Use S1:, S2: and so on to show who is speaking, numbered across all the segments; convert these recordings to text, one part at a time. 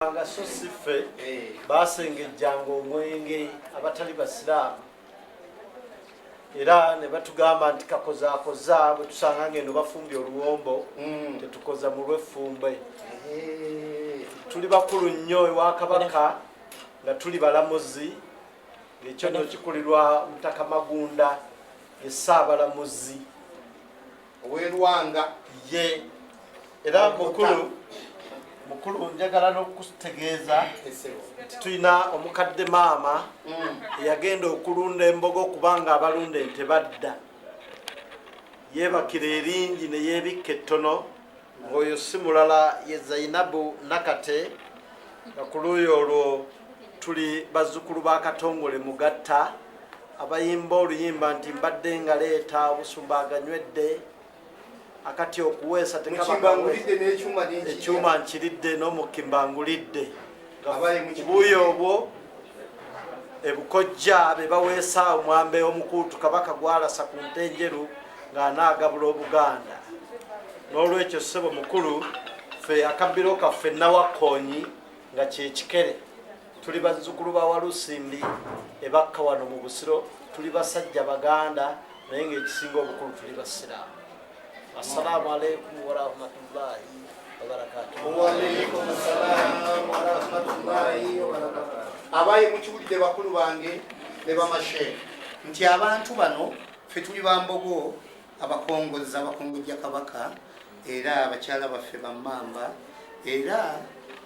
S1: Nga so sife basengejjanga omwenge abatali basiraamu era ne batugamba nti kakozaakoza bwe tusanga ngeno bafumbye oluwombo tetukoza mu lw'effumbe. Tuli bakulu nnyo ewa Kabaka nga tuli balamuzi, ng'ekyo nno kikulirwa Mutaka Magunda ye Ssaabalamuzi
S2: ow'Erwanga
S1: ye era mukulu njagala n'okutegeeza nti tulina omukadde maama eyagenda okulunda embogo kubanga abalunda ente badda. Yeebakira eringi ne yeebikka ettono, ng'oyo si mulala ye Zainabu Nakate, nga ku luuyi olwo tuli bazzukulu ba Katongole Mugatta abayimba oluyimba nti mbadde nga leeta obusumba aganywedde akati okuweesa ekyuma nkiridde n'omukimbangulidde. Buuyi obwo ebukojja be baweesa omwambe omukuutu Kabaka gwalasa ku nte enjeru ng'anaagabula Obuganda. N'olwekyo ssebo mukulu ffe akabbiro kaffe Nawakkoonyi nga kyekikere, tuli bazzukulu ba Walusimbi ebakka wano mu Busiro, tuli basajja Baganda naye ng'ekisinga obukulu tuli basiraamu. Assalamu alaikum wa rahmatullahi wa barakatuh.
S2: Wa alaikum assalam wa rahmatullahi wa barakatuh. Abaye mukiwulidde bakulu bange ne bamashe nti abantu bano ffe tuli bambogo abakongojja Kabaka era abakyala baffe bammamba era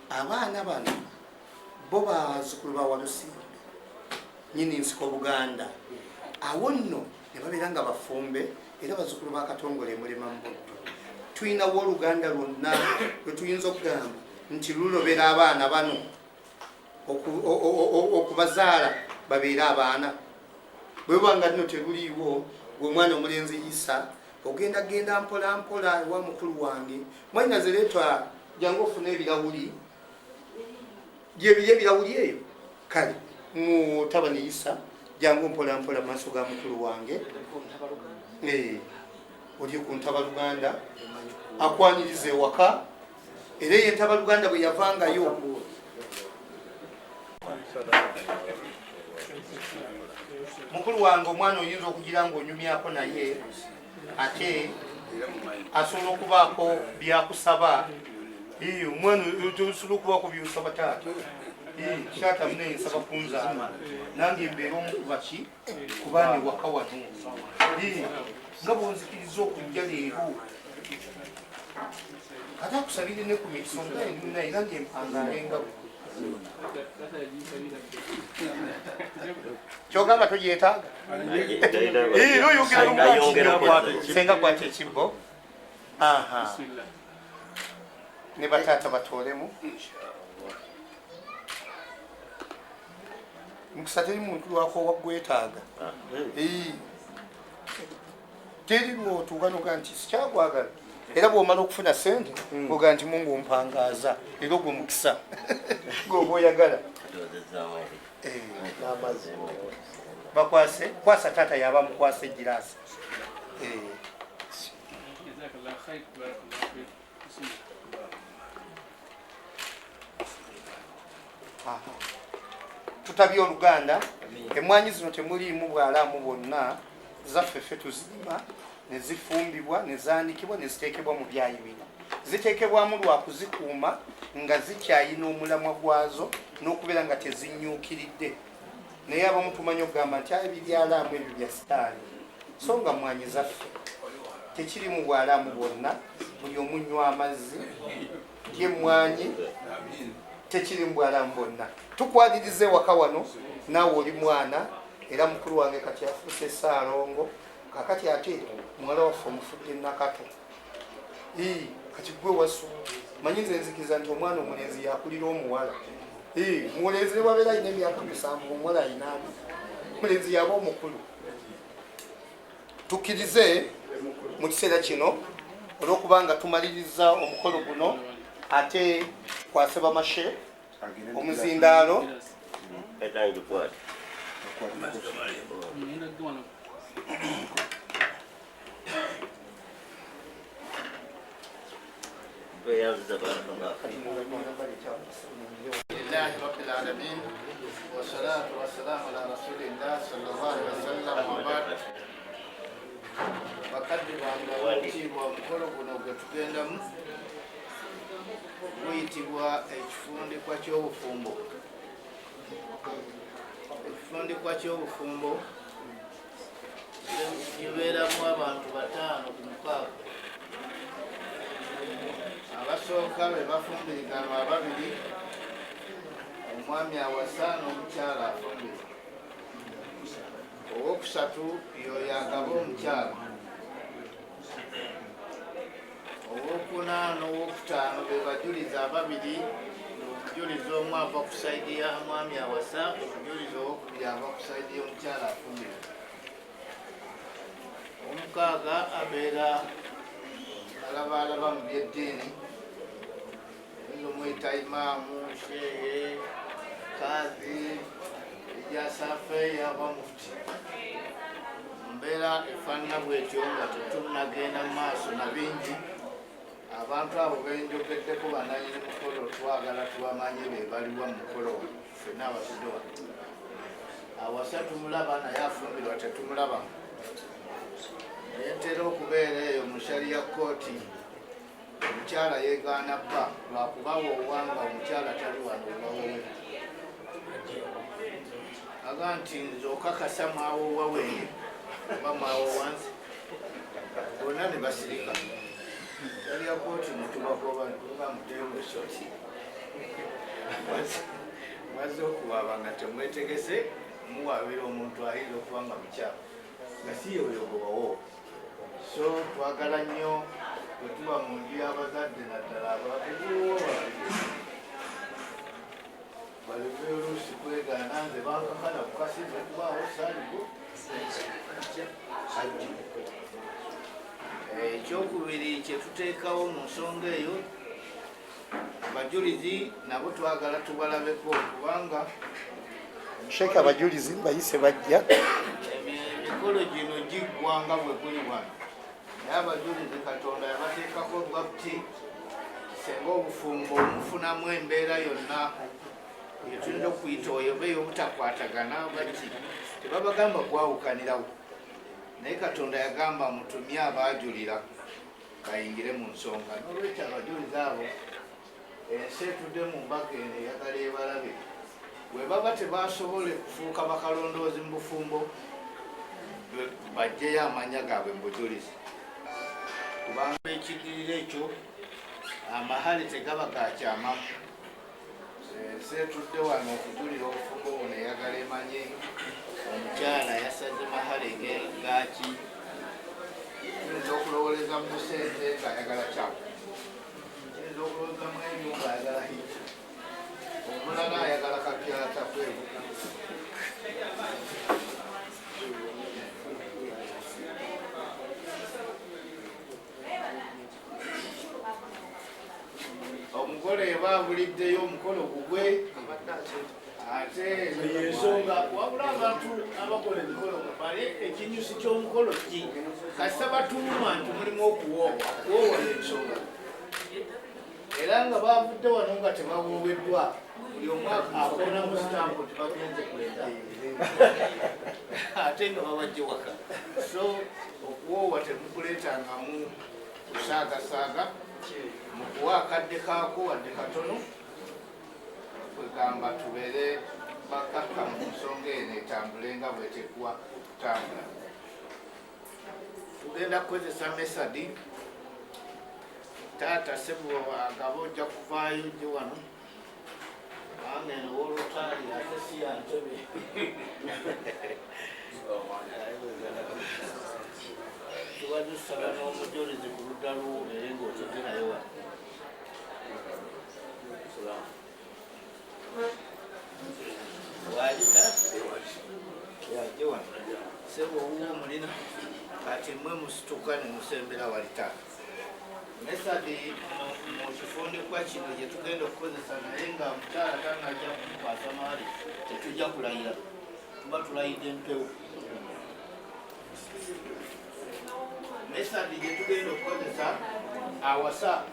S2: abaana bano bo bazzukulu ba Walusimbi nyini nsiko Buganda awo nno ne babeera nga bafumbe era bazzukulu ba Katongole Mulema Mbuddu. Tulinawo Oluganda lwonna lwe tuyinza okugamba nti lulobera abaana bano okubazaala babeere abaana. Bwe bwanga nno tebuliiwo, gwe omwana omulenzi Isa ogendagenda mpola mpola ewa mukulu wange mwanyina zereetwa jangu ofuna ebirawuli ebirabuli eyo kale mutabani Isa jangu mpola mpola mu maaso ga mukulu wange oli ku Ntabaluganda akwaniriza ewaka era ye Ntabaluganda bwe yavangayo mukulu wange omwana oyinza okugira ng'onyumyako naye ate asobola okubaako byakusaba. Omwana osobola okubaako byosaba taata taata mune nsaba kunzaala nange mbeera omu ku baki kubaana ewaka wano nga bwonzikiriza okujja leero ate akusabire ne ku mikiso nga era ng'empangaala kyogamba togyetaaga senga kwata ekibbo ne bataata batoolemu mukisa teri muntu lwako wagwetaaga teri lwotuuka noga nti sikyagwagala era bw'omala okufuna sente oga nti Mungu mpangaaza era ogwo mukisa gwoba oyagala bakwase kwasa taata yaba mukwasa egiraasi. Tutabye Oluganda, emwanyi zino temuliimu bwalaamu bwonna, zaffe ffe tuzirima ne zifumbibwa ne zaanikibwa ne ziteekebwa mu byayibino. Ziteekebwamu lwa kuzikuuma nga zikyayina omulamwa gwazo n'okubeera nga tezinyuukiridde. Naye abamu tumanyi okugamba nti ebibyalaamu ebyo bya sitaani, so nga mwanyi zaffe tekiri mu bwalaamu bwonna, buli omunywa amazzi ly'emmwanyi tekiri mu bwalaamu bwonna. Tukwaliriza ewaka wano naawe oli mwana era mukulu wange kati afuuse Ssaalongo kakati ate muwala waffe omufudde Nakato kati gwe wasu manyi nze nzikiriza nti omwana omulenzi yakulira omuwala mulenzi ne wabeera alina emyaka 7 omuwala alina 2 omulenzi yaba omukulu. Tukkirize mu kiseera kino olw'okubanga tumaliriza omukolo guno ate kwase bamashe omuzindaalo
S3: Lillahi rabbil alamin wassalatu wassalamu ala rasulillah sallallahu alaihi wasallam wa ba'd. Bakadde bange obukiibwa omukolo guno gwe tugendamu guyitibwa ekifundikwa ky'obufumbo. Ekifundikwa ky'obufumbo kibeeramu abantu 5 ku 6. Abasooka be bafumbiriganwa 2, omwami awasa n'omukyala afumbire. Owokusatu yoyo agaba omukyala. Owokuna n'owokutaano be bajuliza 2, omujulizi omu ava ku sayidi ya mwami awasa, omujulizi owokubiri ava ku sayidi y'omukyala afumbire. Omukaaga abeera alabaalaba mu byeddiini, omuyita imaamu, shehe, kazi, ejasafeeya aba mufuti. Mbeera efaanana bwetyo nga tetunnagenda mu maaso na bingi. Abantu abo benjogeddeko bananyini mukolo twagala tubamanye be baliwa mu mukolo ffenna abasudde wano. Awasa tumulaba naye afumbirwa tetumulaba. Naye ntera okubeera eyo mu shariya kooti, omukyala yeegaana bba lwakubawa owanga omukyala tali wano obawowe. Aga nti nze okakasa mwawowa wenge oba mwawowanze, bonna ne basirika. Shariya kooti netubagoba nga muteewo eshoti mwaze okuwaaba nga temwetegese muwaabira omuntu ayinza okuba nga mukyala nga si yeweyogobawo. So twagala nnyo bwe tuba mu nju y'abazadde naddala abakuguwo baleve oluusi kwegaana nze bankakala ku kasize kubaawo saaligo ajji. Ekyokubiri kye tuteekawo mu nsonga eyo, abajulizi nabo twagala tubalabeko kubanga
S2: Sheikh abajulizi bayise bajja
S3: emikolo gino giggwanga bwe guli wano. Naye abajulizi Katonda yabateekako bwabuti, senga obufumbo omufunamu embeera yonna etulina okuyita oyobe ey'obutakwatagana baki tebabagamba kwawukanirawo. Naye Katonda yagamba mutumye abaajulira bayingire mu nsonga. N'olwekyo abajulizi abo ensi etudde mu mbaga eno eyagala ebalabe, bwe baba tebasobole kufuuka bakalondoozi mu bufumbo bajjeyo amanya gaabwe mu bujulizi. Kubanga ekigiriro ekyo amahale tegaba gakyamamu. Ensi etudde wano okujulira obufumbo buno eyagala emanye omukyala yasaze mahale gaki. Kiyinza okulowoleza mu sente ng'ayagala kyamu, kiyinza okulowoleza mu enyumba ayagala hiki, omulala ayagala kapyata kwevu. Omugole eba abuliddeyo omukolo gugwe ate ensonga wabula abantu abakola emikolo bale ekinyusi ky'omukolo ki kasita batuuma nti mulimu okuwoowa kuwoowa n'ensonga. Era nga bavudde wano nga tebawooweddwa, buli omwaka akona mu sitampu tebagenze kwenda ate nga babajje waka. So okuwoowa temukuleetangamu kusaagasaaga, mukuwa akadde kaako wadde katono, kwegamba tubeere bakakkamu mu nsonga eno etambule nga bwetekwa kutambula. Tugenda kukozesa mesadi. Taata Sebo agaba ojja kuvaayo gye wano kubanga eno wolutaali ate si ya ntebe. Tuba tusaba n'omujulizi ku ludda luwubere ng'otudde naye wano. Wajita yaje wano Sebo owuwo mulina kati mmwe musituka ne musembera wali taata. Mesadi mu kifundikwa kino gye tugenda okukozesa naye nga mukyala tannajja kukwasa maali tetujja kulayira, tuba tulayidde empewo. Mesadi gye tugenda okukozesa awasa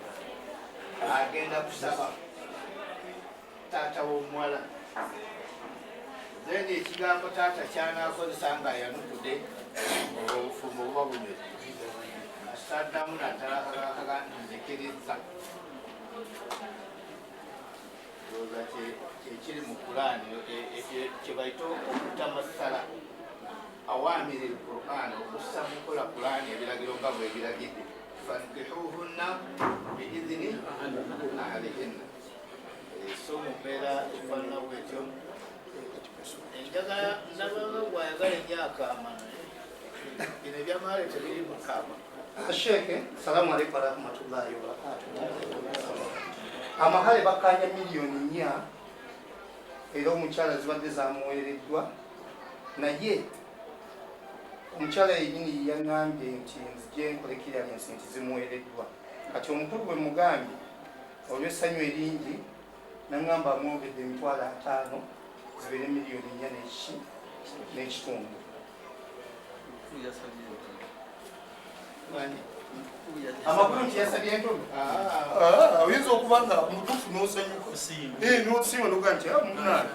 S3: agenda kusaba taata w'omuwala then ekigambo taata kyanakozesa nga yanukudde obufumbo buba bunywe asaddamu natalakakaga nzikiriza oza kyekiri mu kulaani kyebaita okutamasala awamiri Qur'an okussa mukola kulaani ebiragiro nga bwebiragidde fankihuhunna biidhini ahlihinna so mumbeera efaanana bwetyo enjagala nabanga bwayagala enyaakaama bino ebyamaale tebiri mukaama.
S2: Sheikh, salamu alaykum warahmatullahi wabarakatuh. Amahale bakanya miliyoni 4 era omukyala zibadde zamuweereddwa naye omukyala yennyini yaŋŋambye nti nzije nkole clearance nti zimuweereddwa kati omukulu bwe mugambye olw'essanyu eringi naŋŋamba amwongedde emitwalo 5 zibeere miliyoni 4 n'ekitundu. Amakulu nti yasabye entono oyinza okuba nga mutuufu n'osanyuka n'osiima noga nti munana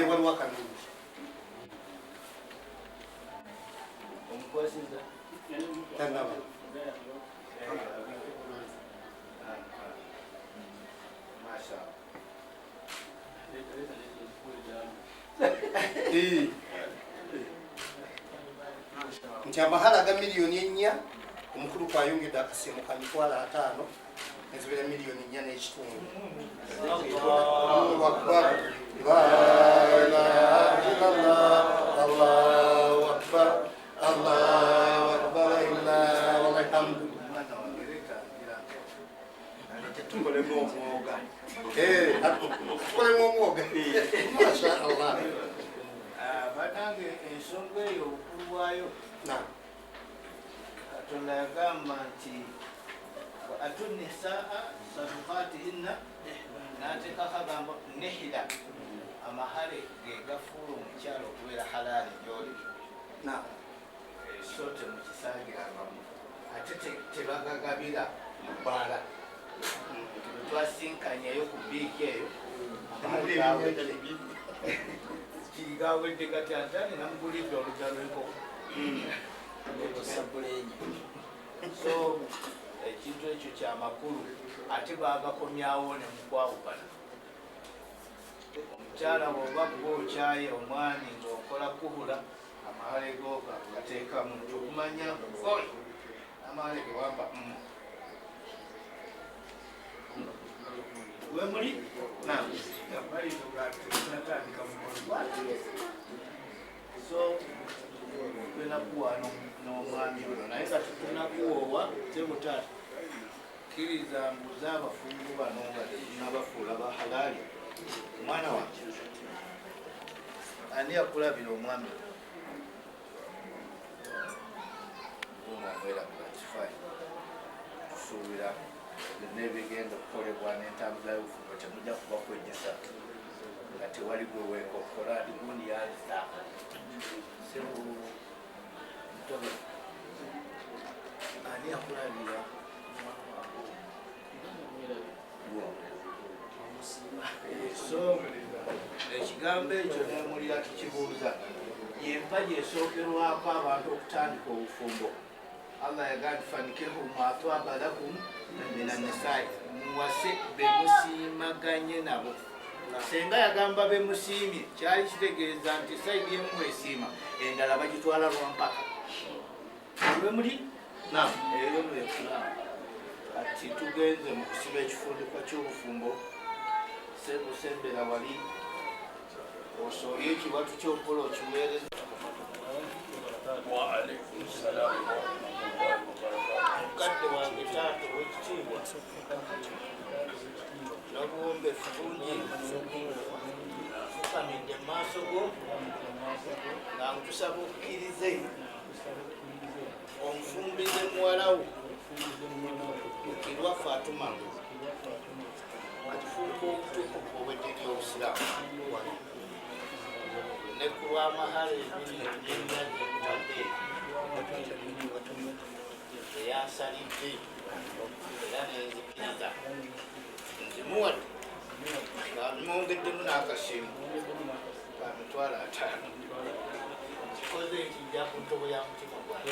S2: waliwo akalungi tanaba nti amahala aga miliyoni 4 omukulu kwayongedde akasimu ka mitwalo 5 nezibeera miliyoni 4 n'ekitundu. Allahu akbar, la ilaha illallah, Allahu akbar, Allahu akbar, lillahi alhamdu.
S1: tukolemu omwoga
S2: tukolemu omwoga masha Allah.
S3: Banange ensonga eyo obukulu bwayo Katonda yagamba nti atuni saa sadukatihinna nateekako agamba nehida amahale ge gafuula omukyalo okubeera halaali gyoli so temukisaagiramu ate tebagagabira mu bbaala twasinkanyaayo ku biiki eyo kigawedde gati antani namugulidde olugalo enkoko so ekintu ekyo kyamakulu ate bagakomyawo ne mukwawukana. Omukyala bw'oba gwokyaye omwami ng'okola kuhula amahale go gateekamu nti okumanya amahale ge wamba we muli so twenakuwa n'omwami ono naye kati tunakuwoowa temutaata kkiriza mbuze abafumbo bano nga tetunabafuula ba halaali. Omwana wange ani yakulabira omwami omweraga kifaayi tusuubira byonna ebigenda okukolebwa n'entambula y'obufumbo temujja kuba kwejjesa nga tewali gwe weekokkola ndigundi yalisa ani yakulabira so ekigambo ekyo nemulira tukibuuza yempaji esookerwako abantu okutandika obufumbo. Allah yagamba fanikehu ma twaba lakum mina nisai, muwase bemusiimaganye nabo. Senga yagamba bemusiimye kyali kitegeeza nti saidi emu esiima endala bagitwala lwampaka lwe muli eyo mwefulaamu. Kati tugenze mu kusiba ekifundikwa ky'obufumbo sebusembera wali osoolye ekiwatu ky'okola okiweereza. Mukadde wange taata ow'ekitiibwa nabuwombeefu bungi nfukamidde mu maaso go nga nkusaba okkirize onfumbize muwalawo Lukirwa Fatuma atufuuka obutukuvu obw'eddiini y'Obusiraamu ne ku lw'amahale eby'ennyanja eyansalidde era nenzikiriza nzimuwadde nga mwongeddemu n'akasimu ka mitwalo 5 kikoze ekijja ku ntobo ya mutima gwange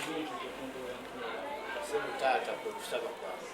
S3: sebutaata kwe kusaba kwange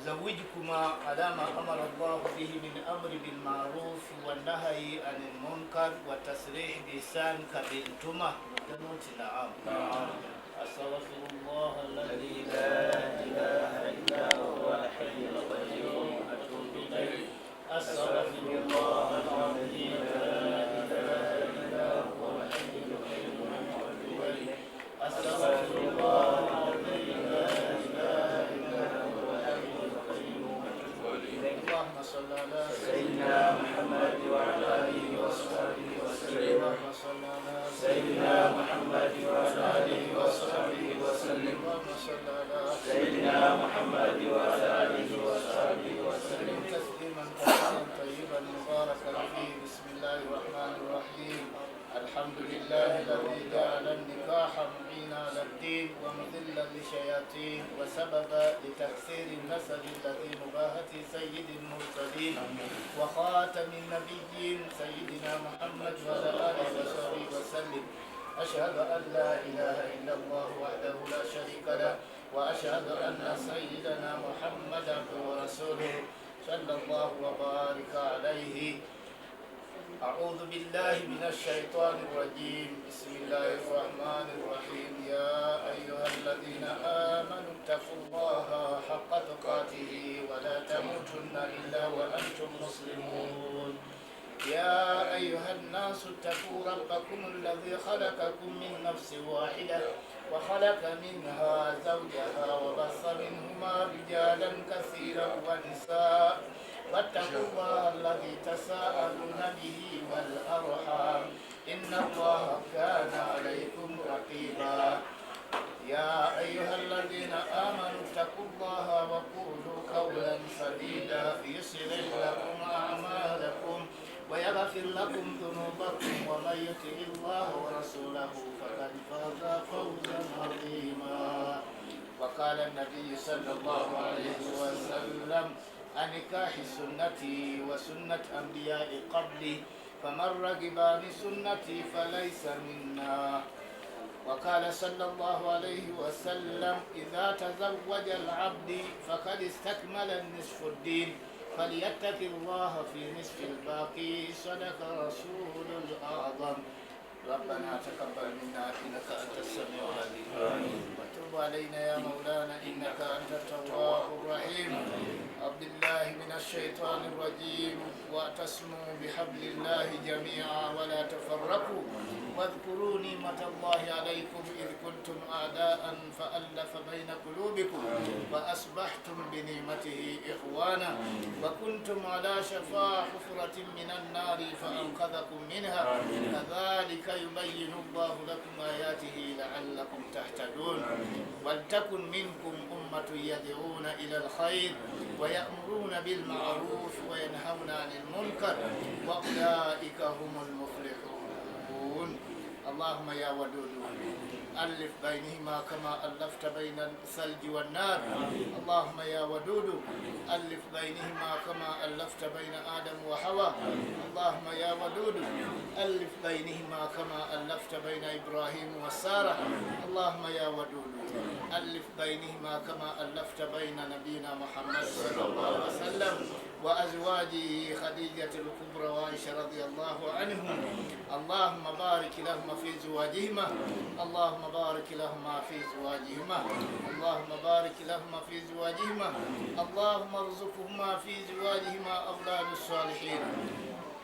S3: زوجكما على ما أمر الله به من أمر بالمعروف والنهي عن المنكر والتصريح بإحسان كبنتما نعم أستغفر الله الذي لا إله إلا هو الحي القيوم أتوب إليه أستغفر الله الذي لا إله إلا هو الحي القيوم أتوب إليه أستغفر الله الذي لا إله إلا هو الحي القيوم أتوب إليه اللهم صل على سيدنا محمد وعلى آله وصحبه وسلم اللهم صل على سيدنا محمد وعلى آله وصحبه وسلم اللهم صل على سيدنا محمد وعلى آله وصحبه وسلم تسليما كثيرا طيبا مباركا فيه بسم الله الرحمن الرحيم الحمد لله الذي جعل النكاح معينا على الدين ومذلا للشياطين وسببا لتكثير النسل الذي مباهة سيد المرسلين وخاتم النبيين سيدنا محمد وعلى آله وصحبه وسلم أشهد أن لا إله إلا الله وحده لا شريك له وأشهد أن سيدنا محمدا ورسوله صلى الله وبارك عليه أعوذ بالله من الشيطان الرجيم بسم الله الرحمن الرحيم يا أيها الذين آمنوا اتقوا الله حق تقاته ولا تموتن إلا وأنتم مسلمون يا أيها الناس اتقوا ربكم الذي خلقكم من نفس واحدة وخلق منها زوجها وبث منهما رجالا كثيرا ونساء واتقوا الله الذي تساءلون به والأرحام إن الله كان عليكم رقيبا يا أيها الذين آمنوا اتقوا الله وقولوا قولا سديدا يصلح لكم أعمالكم ويغفر لكم ذنوبكم ومن يطع الله ورسوله فقد فاز فوزا عظيما وقال النبي صلى الله عليه وسلم النكاح سنتي وسنة أنبياء قبلي فمن رغب عن سنتي فليس منا وقال صلى الله عليه وسلم إذا تزوج العبد فقد استكمل النصف الدين فليتق الله في نصف الباقي صدق رسول الأعظم ربنا تقبل منا إنك أنت السميع العليم وتب علينا يا مولانا إنك أنت التواب الرحيم أعوذ بالله من الشيطان الرجيم واعتصموا بحبل الله جميعا ولا تفرقوا واذكروا نعمة الله عليكم إذ كنتم أعداء فألف بين قلوبكم فأصبحتم بنعمته إخوانا وكنتم على شفا حفرة من النار فأنقذكم منها كذلك يبين الله لكم آياته لعلكم تهتدون ولتكن منكم أمة يدعون إلى الخير ويأمرون بالمعروف وينهون عن المنكر وأولئك هم المفلحون. اللهم يا ودود ألف بينهما كما ألفت بين الثلج والنار. اللهم يا ودود ألف بينهما كما ألفت بين آدم وحواء. اللهم يا ودود ألف بينهما كما ألفت بين إبراهيم وسارة. اللهم يا ودود ألف بينهما كما ألفت بين نبينا محمد صلى الله عليه وسلم وأزواجه خديجة الكبرى وعائشة رضي الله عنهم. اللهم بارك لهما في زواجهما. اللهم بارك لهما في زواجهما. اللهم بارك لهما في زواجهما. اللهم ارزقهما في زواجهما أولاد الصالحين.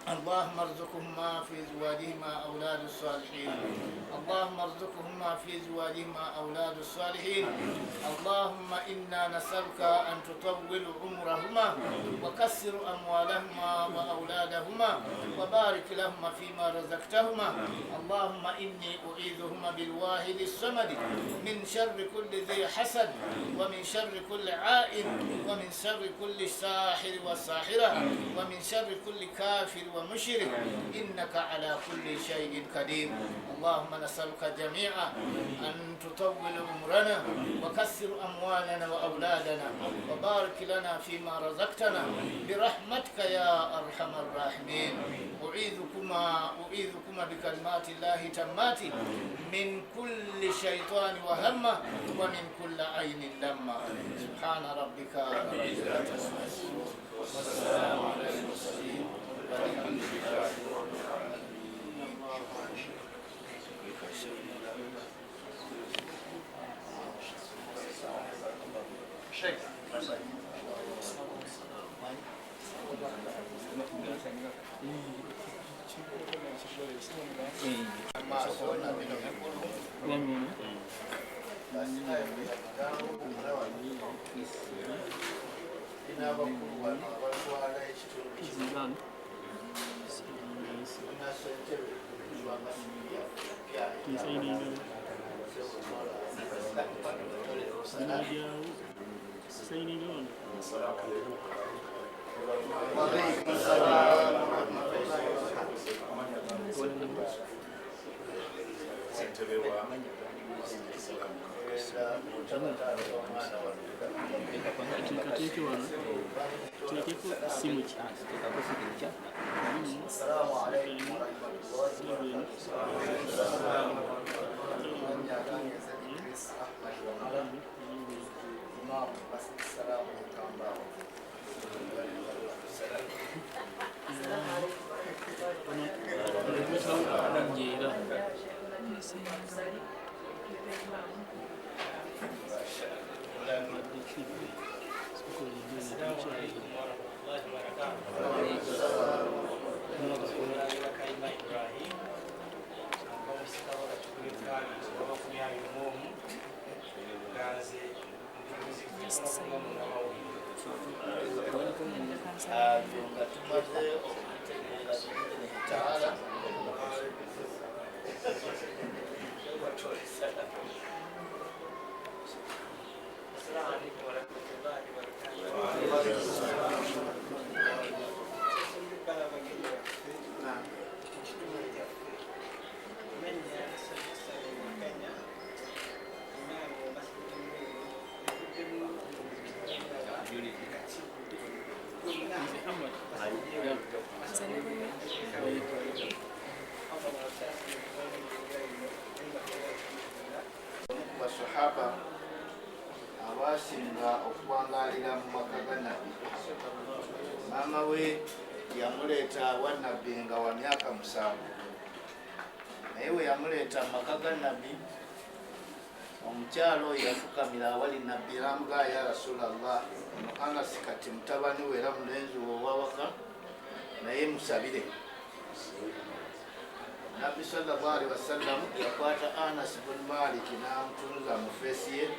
S3: اللهم ارزقهما في زواجهما أولاد الصالحين. اللهم ارزقهما في زواجهما أولاد الصالحين. اللهم إنا نسألك أن تطول عمرهما وكسر أموالهما وأولادهما وبارك لهما فيما رزقتهما. اللهم إني أعيذهما بالواحد الصمد من شر كل ذي حسد ومن شر كل عائن ومن شر كل ساحر وساحرة ومن شر كل كافر ومشرك إنك على كل شيء قدير. اللهم نسألك جميعا أن تطول عمرنا وكسر أموالنا وأولادنا وبارك لنا فيما رزقتنا برحمتك يا أرحم الراحمين. أعيذكما بكلمات الله تمات من كل شيطان وهمة ومن كل عين لمة. سبحان ربك رب العزة عما يصفون والسلام على المرسلين والحمد لله رب العالمين. وعليكم السلام ورحمة basahaba abasinga okuwangalira mu maka ga nabbi. Maama we yamuleeta wa nabbi nga wa myaka 7, naye we yamuleeta mu maka ga nabbi, omukyalo oyo yafukamira awali nabbi eramuga ya Rasulallah, Anasi kati mutabani we era mulenzi we owawaka, naye musabire. nabbi sallallahu alaihi wasallam yakwata Anas bin Malik n'amutunuza mu feesi ye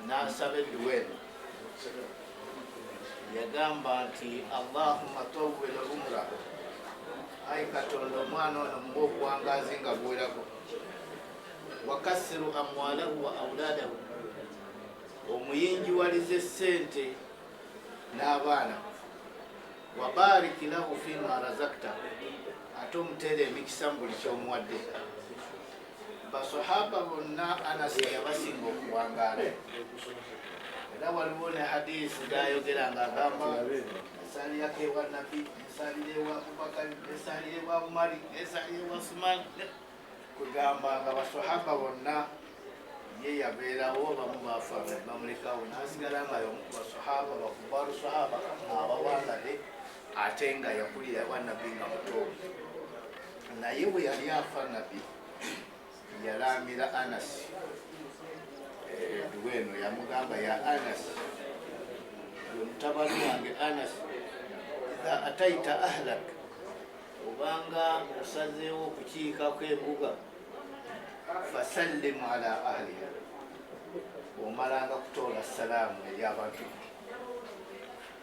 S3: n'asaba edduwa eno yagamba nti Allahumma tawwil umra, ayi Katonda omwana ono muba obuwangazi nga buwerako, wakassiru amwalahu wa auladahu, omuyinjiwalize sente n'abaana, wabariki lahu fima razakta, ate omuteera emikisa mu buli kyomuwadde. Basahaba bonna Anas yabasinga okuwangaala, era waliwo ne hadisi gayogera nga agamba esalirako ewa nabbi, esalira ewa Abubakar, esalira ewa Umari, esalira ewa Usman, kugamba nga basahaba bonna ye yabeerawo, bamu bafa bamulekawo, nasigala nga y'omu ku basahaba bakubalu sahaba abawangadde, ate nga yakulira ewa nabbi nga muto. Naye bwe yali afa nabbi yalamira Anas edduwa eno, yamugamba ya Anas, gwe mutabani wange Anas, idha ataita ahlak, obanga osazeewo okukiikako embuga, fasallimu ala ahliha, omalanga kutoola salaamu eri abantu.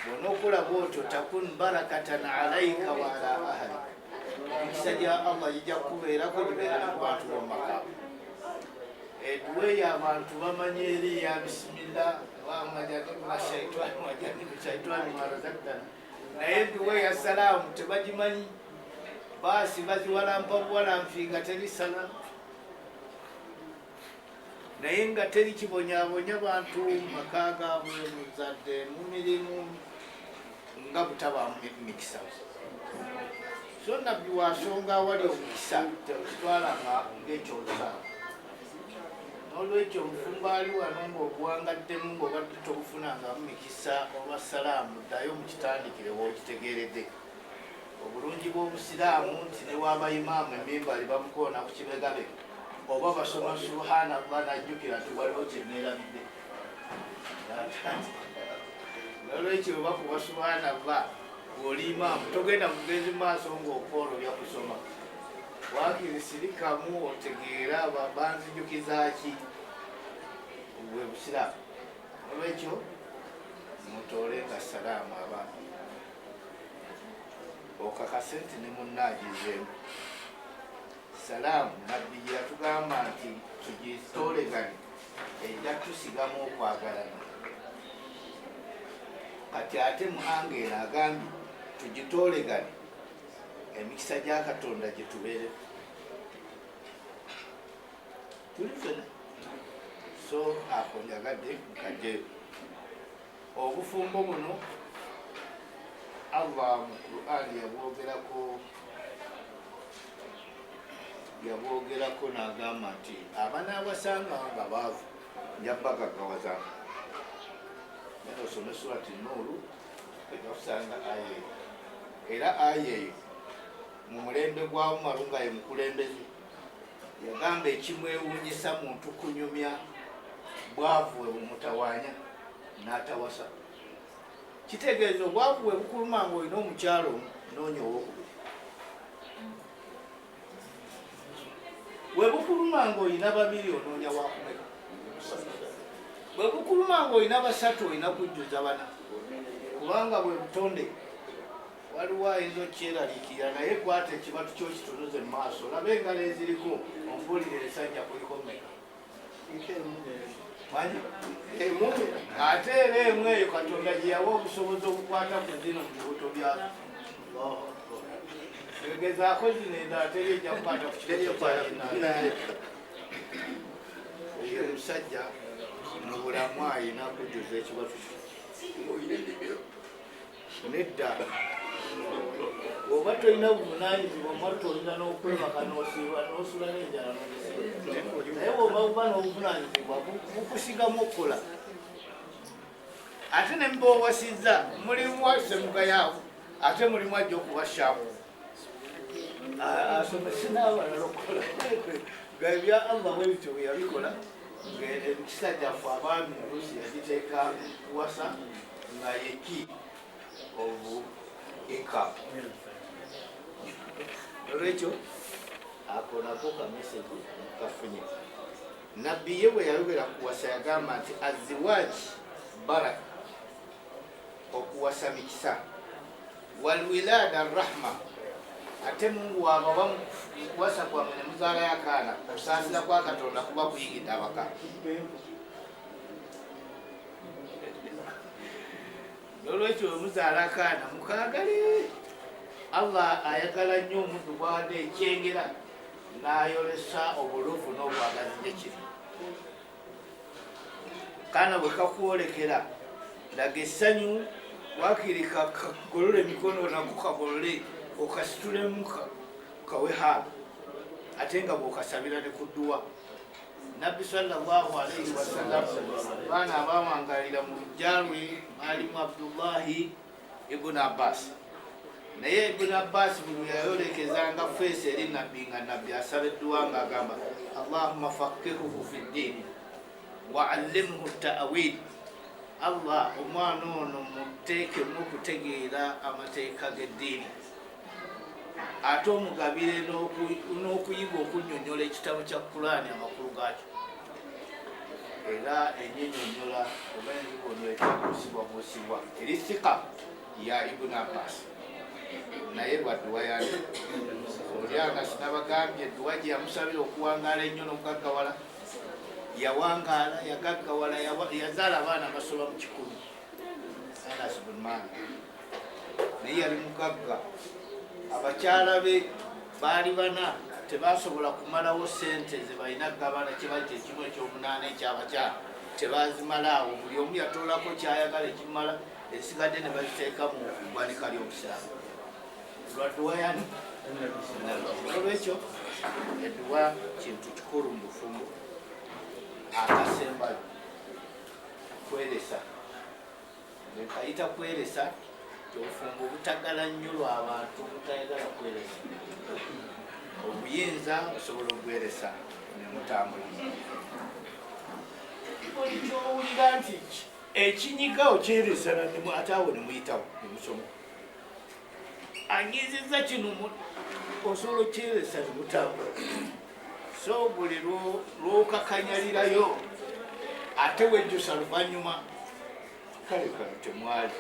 S3: Bw'onookola bw'otyo takun barakatan alaika wa ala ahlik, emikisa gya Allah gijja kukubeerako, gibeerera ku bantu b'omumaka. Edduwa eyo abantu bamanya eri ya bisimillah wamajanimushaitani marazakitana, naye edduwa eya salaamu tebagimanyi, baasi baziwalampa buwalampi nga teri salaamu, naye nga teri kibonyabonya bantu maka gaabwe, muzadde, mu mirimu, nga butabaamu mikisa. So nabbi wasonga awali omukisa tekitwalanga ng'ekyolusaamu. N'olwekyo omufumbo ali wano ng'oguwangaddemu ng'obadde tobufunangamu mikisa oba salaamu, ddayo mukitandikire wookitegeeredde. Obulungi bw'obusiraamu nti ne waabayimaamu emimbali bamukoona ku kibegabe, oba basoma subhanallah najjukira nti waliwo kyeneerabidde. N'olwekyo bakuba subhanallah ng'oli imaamu, togenda mugenzi maaso ng'okwola kusoma, wakiri sirikamu otegeera banzijukiza ki bwe busiraamu. Olwekyo mutoolenga salaamu abantu, okakase nti ne munnaagizeemu salaamu. Nabbi gye yatugamba nti tugitoolegane ejja tusigamu okwagalana. Kati ate muhange eno agambye tugitoolegane emikisa gya Katonda gye tubeere tuli fena. So ako njagadde nkaddeyo obufumbo buno Allah mu Qur'an yabwogerako n'agamba nti abanaabasanga nga baavu njabbagaggawaza. Nenda osome surati Nuuru ejja kusanga aya eyo, era aya eyo mu mulembe gwa Umaru nga ye mukulembeze yagamba ekimwewuunyisa muntu kunyumya bwavu bwe bumutawaanya n'atawasa. Kitegeeza obwavu bwe bukuluma ng'olina omukyalo noonya owokubiri, bwe bukuluma ng'olina babiri onoonya wakumeka, bwe bukuluma ng'olina basatu olina kujjuza bana, kubanga bwe butonde waliwo ayinza okyeraliikirira, naye kwata ekibatu kyokitunuze mu maaso, olabe engalo eziriko ompulire esajja kuliko mmeka, emu. Ate era emu eyo Katonda gye yawa obusobozi obukwata ku zino mu bibuto byazo. Egezaako zino endala teri ejja kukwata ku kibatu kyayina. Oyo omusajja mu bulamu ayina kujjuza ekibatu kyo. Nedda oba tolina buvunaanyizibwa mwattu olina n'okwebaka n'osiiba n'osula n'enjala n'ogisiba, naye bw'oba buba n'obuvunaanyizibwa bukusigamu okukola. Ate ne muba owasizza mulimu wasemuga yaavu, ate mulimu ajja okuba shaapu asomese n'abalala okukola nga ebya Allah bwe bityo bwe yabikola. Emikisa gyaffe abaami oluusi yagiteeka kuwasa nga yeki obu eka. Olwekyo ako nako ka message kafunye. Nabbi ye bwe yayogera kuwasa yagamba nti aziwaji baraka, okuwasa mikisa, walwilada rahma, ate Mungu waba kuwasa kwa mwenye muzaala yakaana okusaasira kwa Katonda kuba kuyigidde abaka. Nolwekyo omuzaala akaana mukaagale. Allah ayagala nnyo omuntu bw'awadde ekyengera n'ayolesa obuluvu n'obwagazi gyekiri. Kaana bwe kakwolekera laga essanyu, wakiri kagolole emikono nako kagolole okasitulemu kawe haaba, ate nga bw'okasabira ne ku dduwa. Nabbi sallallahu alaihi wasallam baana abawangalira mu lujja lwe alimu Abdullahi ibn Abbas. Naye Ibn Abbas buli yayolekezanga feesi eri nabbi nga nabbi asaba edduwa ng'agamba Allahumma faqihuhu fi ddiini wa allimhu ta'wil. Allah omwana ono muteekemu okutegeera amateeka g'eddiini, ate omugabire n'okuyiga okunnyonnyola ekitabo kya Qur'ani amakulu gaakyo, era ennyonnyonnyola oba enzibono etabuusibwabuusibwa eri thika ya Ibn Abbas. Naye lwa dduwa yali oli Anas nabagambye edduwa gye yamusabira okuwangaala ennyo n'okugaggawala, yawangaala yagaggawala, yazaala abaana basoba mu 100. Anas bin Malik naye yali mugagga. Abakyala be baali 4, tebasobola kumalawo sente ze balina gabana kibajja ekimu ekyomunaana ekyabakyala, tebazimalaawo. Buli omu yatoolako kyayagala ekimala, esigadde ne baziteeka mu ggwanika ly'obusiraamu. Lwa dduwa yani. Olwekyo edduwa kintu kikulu mu bufumbo. Akasembayo kweresa, nekayita kweresa, obufumbo butagala nnyo lw'abantu butayagala kweresa. Obuyinza osobola okweresa ne mutambula. Buli kyowulira nti ekinyiga okyeresa ate awo ne muyitawo ne musoma. Anyizizza kino osobola okyeresa ne mutambula. So buli lw'okakanyalirayo ate wejjusa luvannyuma kale kano temwali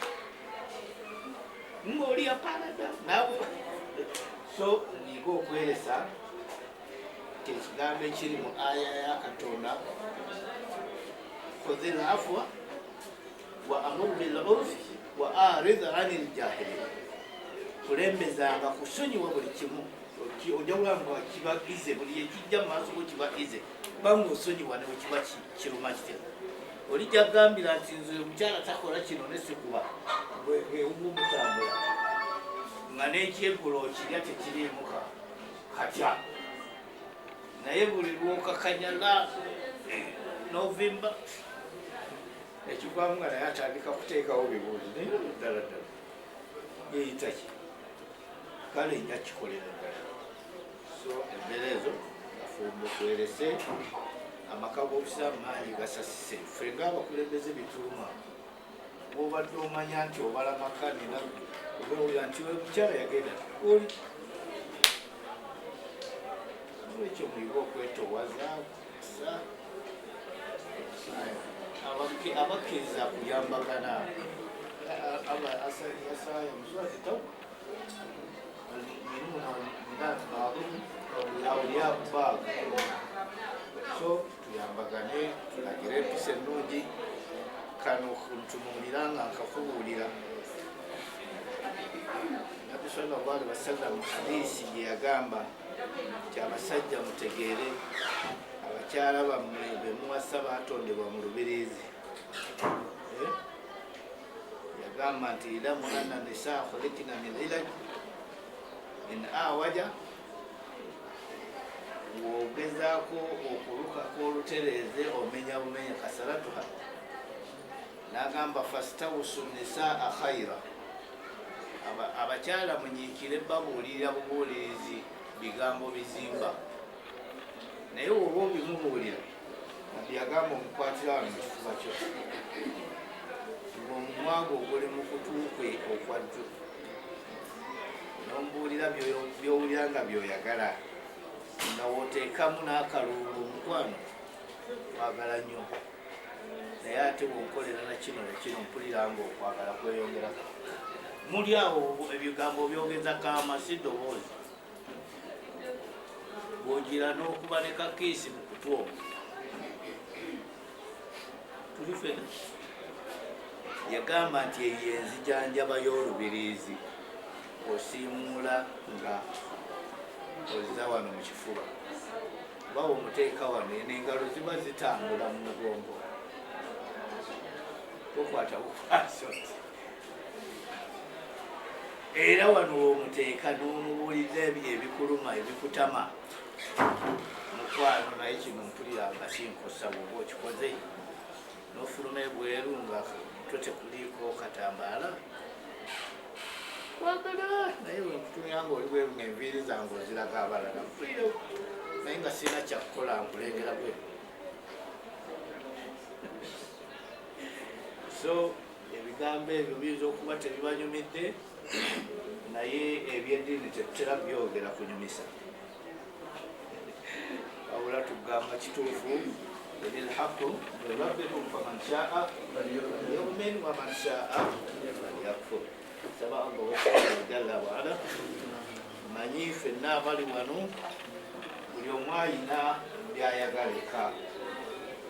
S3: ng'oli yaparada naawe. So nyiga okweresa ekigambo ekiri mu aya ya Katonda, khudhil afwa wa amur bil urfi wa arid anil jahilin. Kulembezanga kusonyiwa buli kimu, ojawula nga kiba ize, buli ekijja mu maaso go kiba ize, kubanga osonyiwa ne bwe kiba kiruma kitya. Oli gyagambira nti nze omukyala takola kino ne sikuba, bwewuba omutambula nga n'ekyeggulo okirya tekiriimu katya. Naye buli lwokakanyala n'ovimba ekivaamu nga naye atandika kuteekawo bibuuzi naye ddala ddala yeyita ki, kale nja kikolera ddala. So embeera ezo afumba okwerese, amaka g'obusiraamu mangi gasasise. Ffe ng'abakulembeze bituluma, bw'obadde omanya nti obala maka nina obawulira nti we mukyala yagenda oli. Olwekyo muyiga okwetoowaza abakkiriza kuyambagana. Yasaya muswati Tawba المؤمنون والمؤمنات بعضهم أولياء بعض. So tuyambagane, tulagire empisa ennungi, kano ntunuulira nga nkakubuulira. Nabbi sallallahu alaihi wasallam hadiisi gye yagamba nti abasajja mutegeere abakyala bammwe be muwasa baatondebwa mu lubiriizi. Yagamba nti ilamu anna nisaa khuliqna min ilaj in awaja, bw'ogezaako okulukako olutereeze omenya bumenya kasaratuha. N'agamba fastawusu nisaa khaira, abakyala munyiikire babuulirira bubuulirizi bigambo bizimba. Naye oba obimubuulira, Nabbi yagamba omukwatira wano mu kifuba kyo, ng'omumwa gwo oguli mu kutu kwe okwa jjo, n'omubuulira by'owulira nga by'oyagala. nga woteekamu n'akalulu omukwano kwagala nnyo naye ate bwonkolera nakino nekino mpulira nga okwagala kweyongera muli awo ebigambo byogeza kaama si ddoboozi bwogira n'okuba ne kakiisi mu kutwo tuli fena yagamba nti eyo enzijanjaba y'olubiriizi osiimuula nga oziza wano mu kifuba bawa omuteeka wano n'engalo ziba zitambula mu mugongo okwata bukwaso era wano womuteeka n'omubuuliza ebikuluma ebikutama mukwano naye kino mpulira nga sinkosa bwoba okikoze n'ofuluma ebweru nga to tekuliiko katambaala wagala naye wenkutumya nga oli bweru ngaenviiri zange oziraga abalala mpulire naye nga sirina kyakukola nkulengera bweru so ebigambo ebyo biyinza okuba tebibanyumidde naye ebyeddiini tetutera byogera kunyumisa wabula tugamba kituufu lilhaqu min rabbikum faman shaa falyu'min waman shaa falyakfur saba Allah jalla wa ala manyi ffenna abali wano buli omu ayina byayagaleka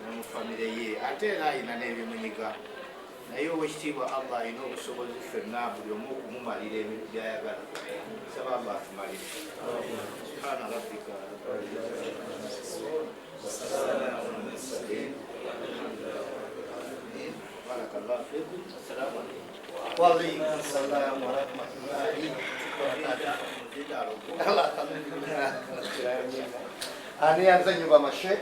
S3: mu famire ye ate era ayina n'ebimunyiga naye owekitiibwa Allah alina obusobozi ffenna buli omu okumumalira ebintu byayagala saba Allah atumalire subhana rabbika barakallahu fikum assalamu alaykum
S2: وعليكم السلام ورحمة الله وبركاته. Ani azanyu bamashe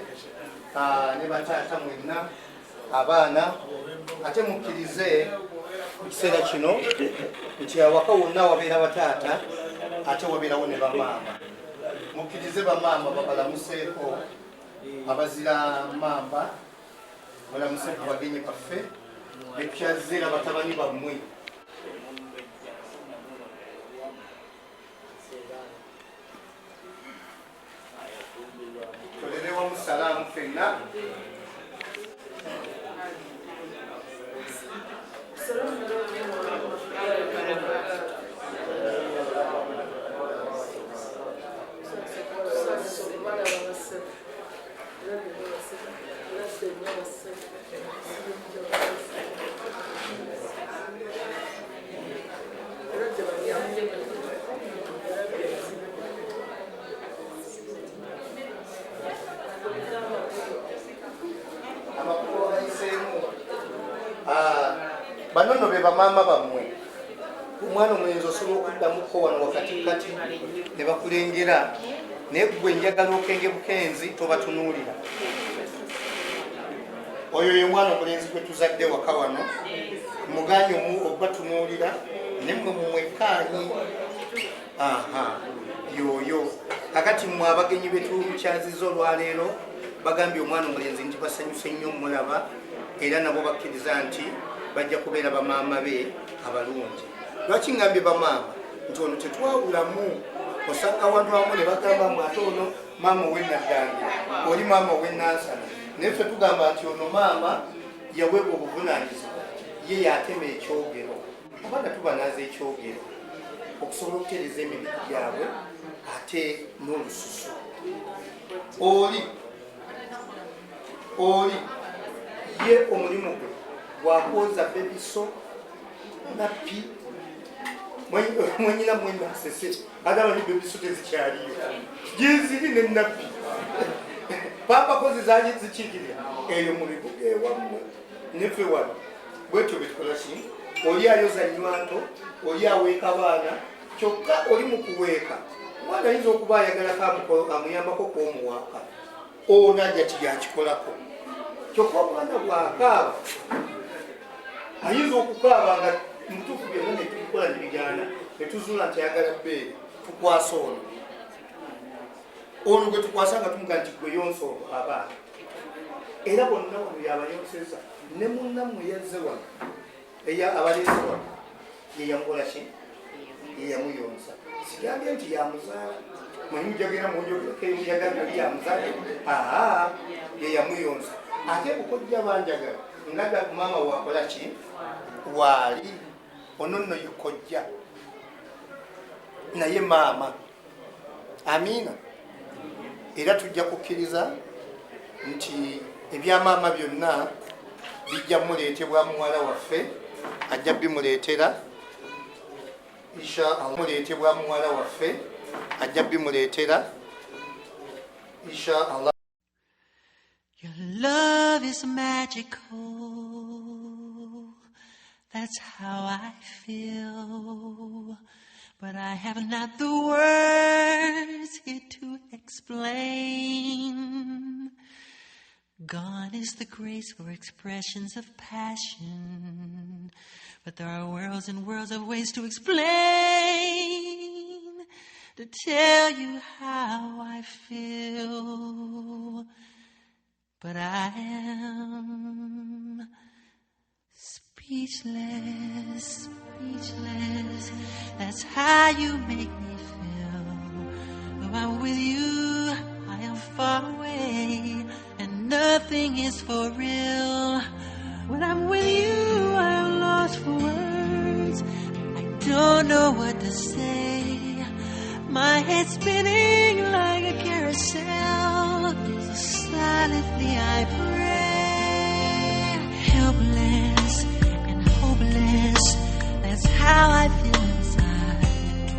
S2: ne batata mwenna abaana ate mukkirize mu kiseera kino nti awaka wonna wabeera bataata ate wabeerawo ne bamaama mukkirize bamaama babalamuseeko abazira mamba balamuseeko bagenyi baffe ekyazeera batabani bammwe tolerewamu salaamu ffenna banono be bamaama bammwe omwana omulenzi osobola okuddamuko wano wakatikati ne bakulengera naye gwe njagala okenge bukenzi tobatunuulira oyo ye mwana omulenzi gwe tuzadde waka wano muganye omu obatunuulira ne mmwe mumwekaanyi yoyo kakati mmwe abagenyi betukyaziza olwaleero bagambye omwana omulenzi nti basanyuse nnyo mulaba era nabo bakkiriza nti bajja kubeera bamaama be abalungi lwaki ngambye bamaama nti ono tetwawulamu osanga abantu abamu ne bagamba mu ate ono maama ow'ennaddange oli maama ow'ennansana naye ffe tugamba nti ono maama yaweebwa obuvunaanyizibwa ye yatema ekyogero abaana tubanaaza ekyogero okusobola okutereeza emibiri gyabwe ate n'olususu oli ye omulimu gwe wakwoza bebiso nappi mwenyina mwenasese adamanyi bebiso tezikyaliyo gyeziri nenappi papakozi zali zikiikirira eyo mubibuga ewammwe neffe wano bwetyo betukolaki oli ayoza nywanto oli aweeka abaana kyokka oli mu kuweeka omwana ayinza okuba ayagalako amuyambako kwomuwaaka ono ajja tiyakikolako kyokka omwana bwakaaba ayinza okukaaba nga mutuufu byonna netubikola nebigaana netuzuula nti ayagala bbeere tukwasa ono gwe tukwasa nga tumuga nti gwe yonsa olwo abaana era bonna wano yabayonseza ne munnammwe yazze wano abaleese wano yeyamukola ki yeyamuyonsa sigambye nti yamuzaala mwemujagera munjogerekeyagamba li yamuzaala ye yamuyonsa ate bukojja banjagala nga maama wakola ki waali ono nno yekojja naye maama amiina era tujja kukkiriza nti ebyamaama byonna bijja muleetebwa muwala waffe ajja bimuleetera inshallah muleetebwa muwala waffe ajja bimuleetera inshallah.
S4: Your love is magical, that's how I feel, but I have not the words here to explain. Gone is the grace for expressions of passion, but there are worlds and worlds of ways to explain, to tell you how I feel, but I am speechless, speechless. That's how you make me feel. Though I'm with you, I am far away, and nothing is for real. When I'm with you, I am lost for words. I don't know what to say. My head's spinning like a carousel. So silently I pray. Helpless and hopeless, that's how I feel inside.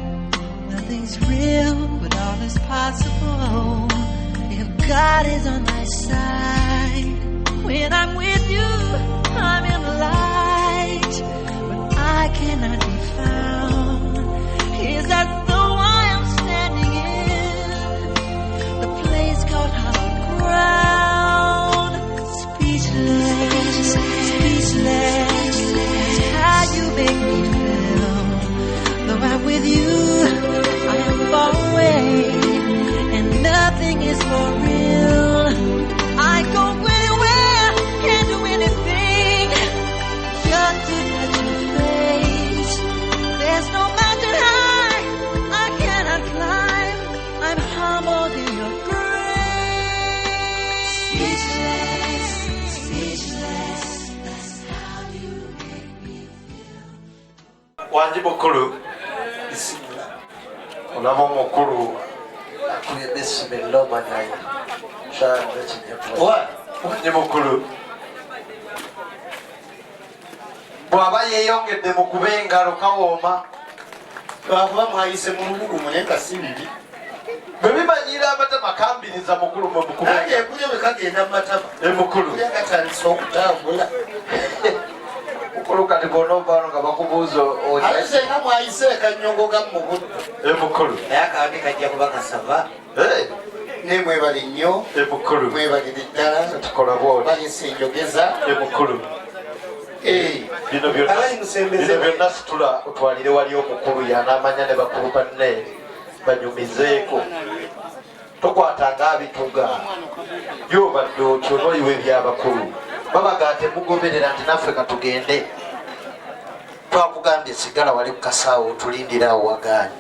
S4: Nothing's real, but all is possible if God is on my side. When I'm with you, I'm in the light, but I cannot be found. Is that though I am standing in the place called hallowed ground? Speechless, speechless, that's how you make me feel. Though I'm with you, I am far away, and nothing is for real. I go anywhere, can't do anything, just to touch your face. There's no mountain high I cannot climb. I'm humbled in your grace. Speechless, speechless, that's how you make me feel.
S1: Wanji mukulu olaba omukulu akuyedde essomero omanyayi wanji mukulu bw'aba yeeyongedde mu kuba engalo kawooma
S2: lwakuba mwayise mu lubugu munaye si bibi
S1: bwe bimanyira amatama kambiriza mukulu mwe
S2: nange ekulya bwe kagenda mu matama
S1: emukulu
S2: kulya gatandisa okutambula
S1: mukulu kati bonovaano nga bakubuuza
S2: ate senga mwayise ekanyongo gamu mu buddu
S1: emukulu
S2: naye akawandi kajja kuba kasava ne mwebale nnyo
S1: emukulu
S2: mwebalire ddala
S1: tukola bwoti
S2: balisa enjogeza
S1: emukulu bino byonna situla otwalire wali omukulu yanaamanya ne bakulu banne banyumizeeko tokwatanga abituga gyobadde otyo n'oyiwa ebyabakulu babaga temugoberera nti naffe katugende twakugambye sigala wali kukasaawo otulindira awo wagaanyi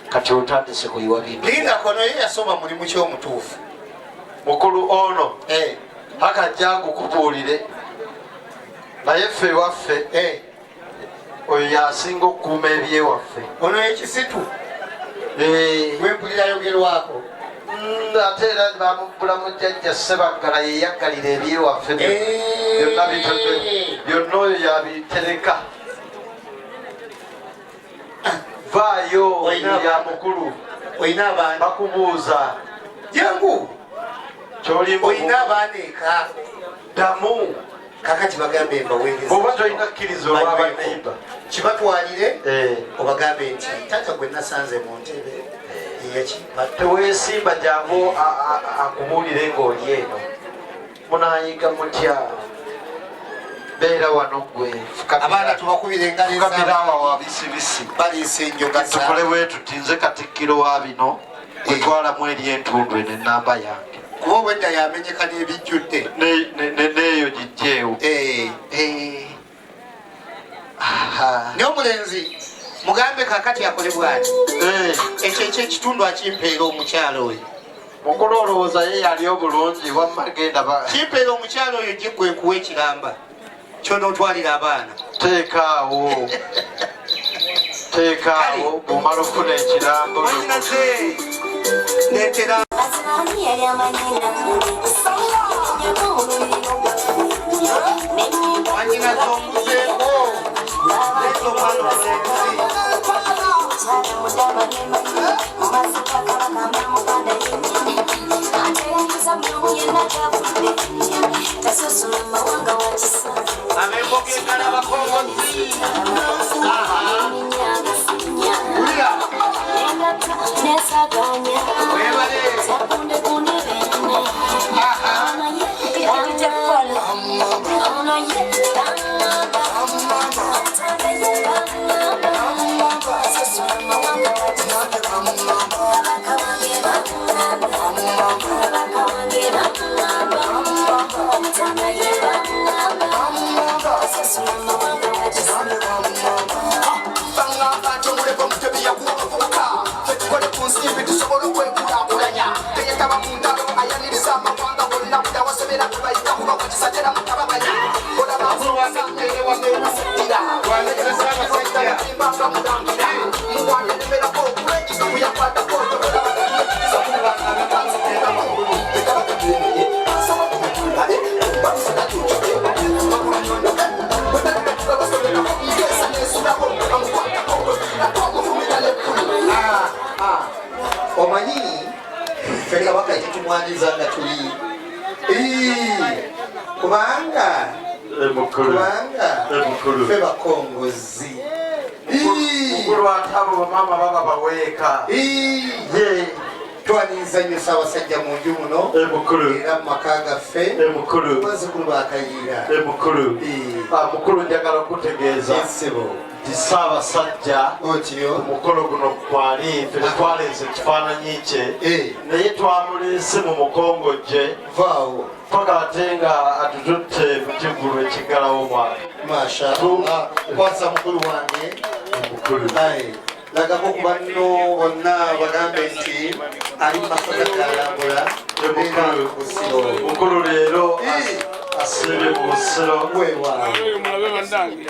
S1: kati otandise kuyiwa bintu
S2: linga kono ye yasoma mulimu ky'omutuufu
S1: mukulu ono hakajja gukubuulire naye ffe ewaffe oyo yasinga okukuuma ebyewaffe
S2: ono ekisitu wempulira yogerwako
S1: ate era bamubulamu jjajja Ssebaggala yeyaggalira ebyewaffe byonna oyo yabitereka vaayo ya mukulu
S2: oyina abaana
S1: bakubuuza
S2: jangu
S1: kyolimu
S2: oyina abaana eka
S1: ddamu
S2: kakati bagambe mbaweereza
S1: oba tolina kkiriza olwaba neiba
S2: kibatwalire obagambe nti tata gwe nasanze mu ntebe
S1: teweesimba jangu akubuulire ng'oli eno munayiga mutya beera wano gwe
S2: abaana tubakubire
S1: fukamirawa wa bisibisi
S2: baliisa enjogeza
S1: tukole wetuti nze katikkiro wa bino wetwalamu eri entundu eno enamba yange
S2: kuba obwedda yamenyeka n'ebijjudde
S1: neeyo gijjeewo
S2: naye omulenzi mugambe kakati akole bwati ekyo ekyekitundu akimpeera omukyalo oyo
S1: mukulu olowooza ye yali obulungi wamma genda
S2: kimpeera omukyalo oyo gigwe nkuwa ekiramba kyonootwalira abaana
S1: teekaawo bwomala okufuna ekirambo
S2: wanyinaze neetera wanyinaze omuzeeko leeta omwana omulenzi abembogekala bakongozi omanyi feri kabaka ekitumwaniriza nga tuli kubanga fe bakongozi
S1: mukulu ate abo bamama baba baweeka
S2: twaniriza nnyo Ssaabasajja mu nju muno era mu maka gaffe bazzukulu bakayiira
S1: mukulu njagala okutegeeza nti Ssaabasajja omukolo guno kwali ffe tetwaleese ekifaananyi kye naye twamuleese mu mukongojje
S2: vaawo
S1: paka ate nga atututte mu kiggulu ekiggalawo omwaka
S2: mashallah kwasa mukulu wange lagako ku banno bonna bagambe nti ali mu maka gatalambula
S1: mukulu leero asiibye mu busiro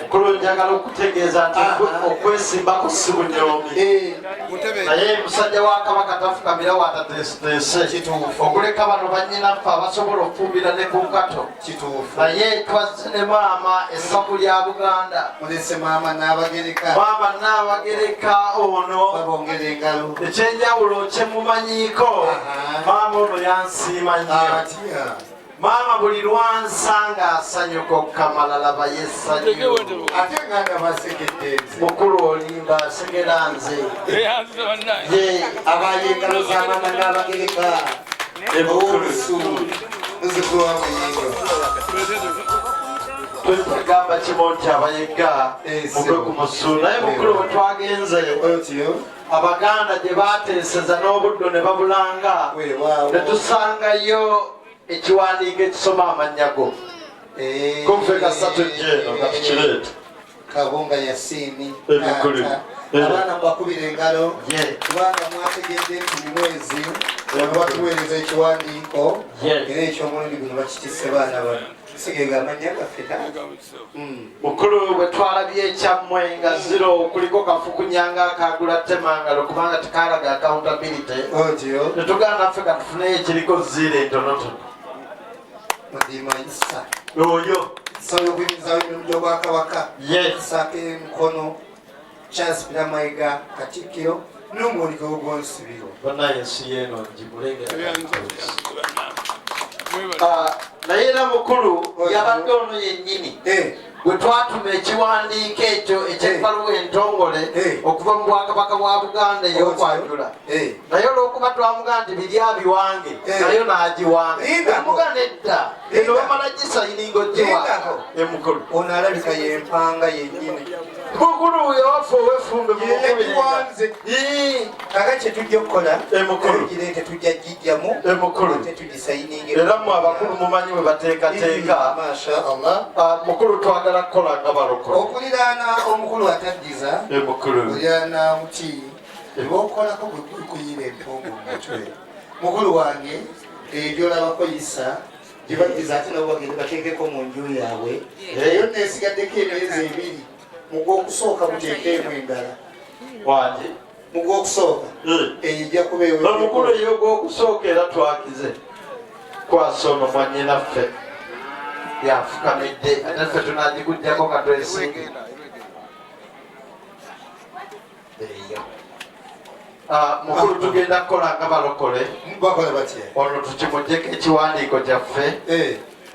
S1: mukulu njagala okutegeeza nti okwesimbako si bunyoomi naye musajja wa kabaka tafukamira watateeseteese okuleka bano bannyinaffe abasobola okufumbira ne ku nkato naye twazze ne maama essaku lya Buganda
S2: maama
S1: Naabagereka ono ekyenjawulo kyemumanyiiko maama ono yansiima nnyo maama buli lwansanga asanyuka okukamalala bayesanyu
S2: ate nganda basekedde
S1: mukulu olimba asegera nze ye
S2: abayengalo za maama Naabagereka olusu muzukulu wa muyingo
S1: twetagamba kimu nti abayega mugwe ku musu naye mukulu bwe twagenze abaganda gye bateeseza n'obuddo ne babulanga ne tusangayo ekiwandiiko ekisoma amannya go konfe kasatu jeno nga tukireeta
S2: Kabunga Yasini abaana mbakubira engalo kubanga mwategedde nti mumwezi batuweereza ekiwandiiko era ekyomulundi guno bakitisse baana bano sigega amanya gaffe
S1: mukulu bwe twalabye ekyammwe nga ziro kuliko kafukunyanga akagula temangalo kubanga tekalaga accountability netugana naffe katufuneyo ekiriko ziro entonotono
S2: mudimanyisa
S1: oyo
S2: nsaba okuyimizawo emirimu gy'obwakabaka saako emikono Charles Peter Mayiga Katikkiro n'omuwanika gw'Onsibiro
S1: banaye ensi yeeno ngimulengera naye era mukulu yabadde ono yennyini bwe twatuma ekiwandiiko ekyo ekyebbaluwa entongole okuva mu bwakabaka bwa Buganda ey'okwanjula naye olw'okuba twamugaa nti biri abiwange nayo n'agiwanga amuga nedda eno bamala gisayiningo gyewa emukulu
S2: ono alabika yempanga yennyini
S1: mukulu yewaffe owefumbe
S2: yekiwanze kaka kyetujja okukola
S1: emukulu
S2: girete tujja gijjamu
S1: emukulu
S2: tetugisayininge
S1: era mu abakulu mumanyi bwe bateekateeka
S2: mashallah
S1: mukulu twagala kukola nga balokole
S2: okuliraana omukulu ataddiza
S1: emukulu
S2: oliraana muti ebyokolako bwe kuyiba empungu mumutwe mukulu wange ebyolabakoyisa gibaddiza ate nabo bagende bateekeko mu nju yaabwe eyo nesigaddeko emyezi 2 mugwokusooka muteekeemu endala
S1: wange
S2: mugwokusooka ejja kubeewo
S1: omukulu eyo gwokusooka era twakize kwasono mwanyinaffe yafukamidde naffe tunagikugjako katwesinge eyo mukulu tugenda kukola nga balokole
S2: bakola batya
S1: ono tukimujjeko ekiwandiiko kyaffe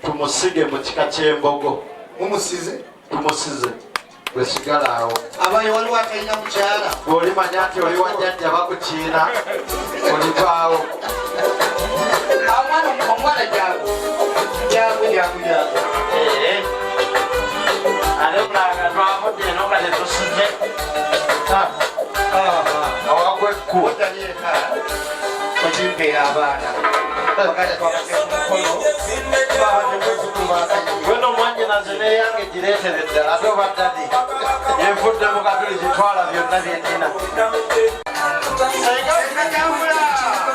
S1: tumusige mu kika ky'embogo
S2: mumusize
S1: tumusize bwesigala awo
S2: abaye waliwo atalina mukyala
S1: bw'olimanya nti oli wajjajja bakukiina olivaawo
S2: omwana jago
S1: ate kulanga twavudde eno nga tetusize awagwekku
S2: otalieka okimpeera abaana
S1: weno omwanyinaze neyange gireetere ddala ate oba ddadi yenvudde mu katuli zitwala byonna byenina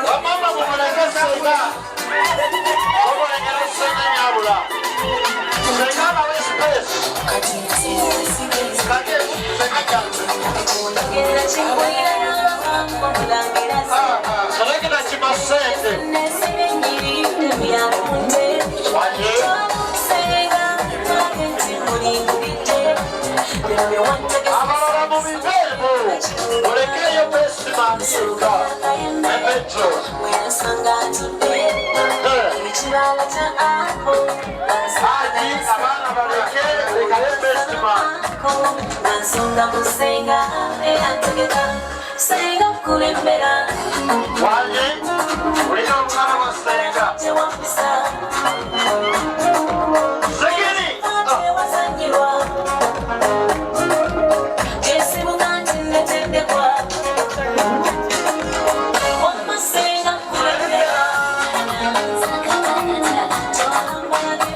S1: wamama mumuleke senga omulengera senga nyabula senga alawe space kati senga selekera kimasente abalala mu bibeebu olekeyo besimansuka emetro ati abaana baleke lekayo besiman wanye olina omwana wa senga segeri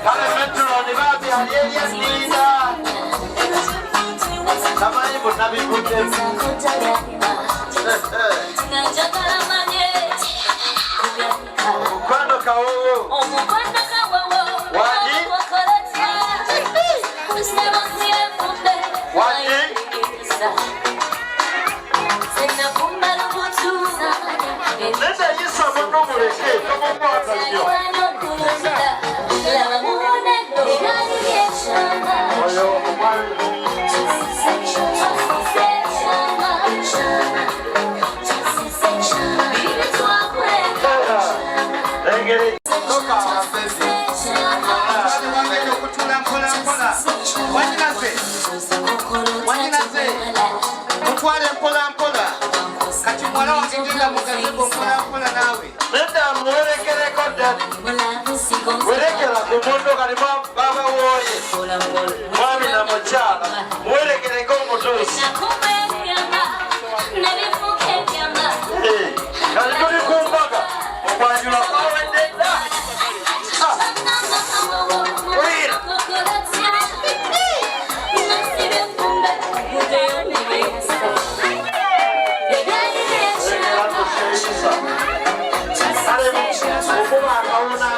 S1: kale metroni babyali eryadinda tamanyi bonna bivuddemu omukwano kawowo wagi nende yisa muno muleke tomukwata nnyo oyo omwami engeri toka abasezi
S2: okutula mpolampola wanyinaze mutwale mpolampola kati muwala wangegenda mugazebo mpolampola naawe
S1: nedda muwerekereko ddali werekera ku mundo kalimu babawooye mwami na mukyala muwerekereko omutuusi kali tuli ku mbaga okwanjula kwawedde dda wira okuba akawuna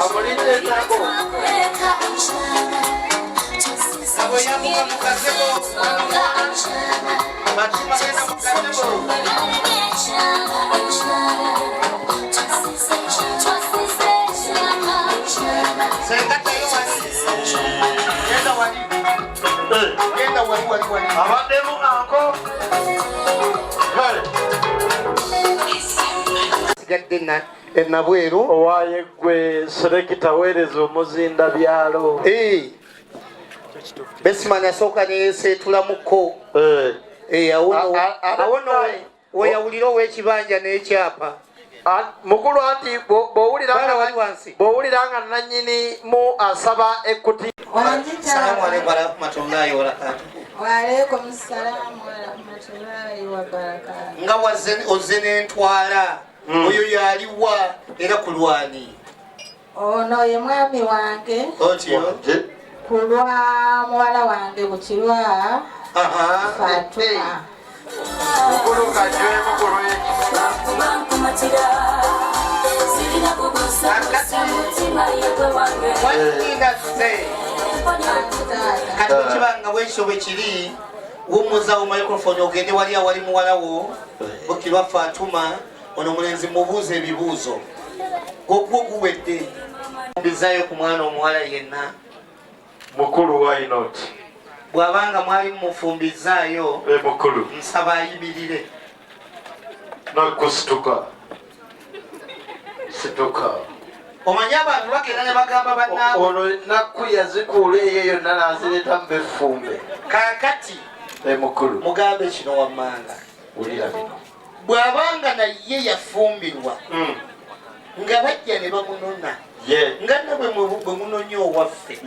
S1: amulindetako
S2: abo yamuka mugazebo bati bagenda mugazebo senga tayo wali genda wali
S1: abaddemu anko kale
S2: sigadde enabweru
S1: owaye gwe selekita weereza omuzinda byalo
S2: besimani asooka neyeseetulamuko awo weyawulira ow'ekibanja n'ekyapa
S1: mukulu anti bw'owulira nga nannyini mu asaba ekkuti.
S2: Salamu alaikum warahmatullahi wabarakatuh.
S5: Waalaikum salaam warahmatullahi wabarakatuh.
S2: Nga ozze n'entwala oyo yaliwa era kulwani?
S5: Ono ye mwami wange
S2: Otyo
S5: kulwa muwala wange Bukirwa Fatuma.
S1: Mukulu kajwe mukulu
S2: kati kibanga bwekyo bwe kiri wumuzawo microphone ogende wali awali muwala wo Bukirwa Fatuma ono mulenzi mubuuze ebibuuzo ogwo guwedde bizayo ku mwana omuwala yenna
S1: mukulu why not
S2: bw'abanga mwali mumufumbizaayo
S1: mukulu
S2: nsaba ayimirire
S1: nakusituka
S2: omanye abantu bagenda ne bagamba bannaabwe
S1: ono nakku yazikuula eyo yonna nazireta mu beffumbe
S2: kaakati
S1: mukulu
S2: mugambe kino wammanga
S1: wulira bino
S2: bw'abanga naye yafumbirwa nga bajja ne bamunona nga nabwe bwe munonya owaffe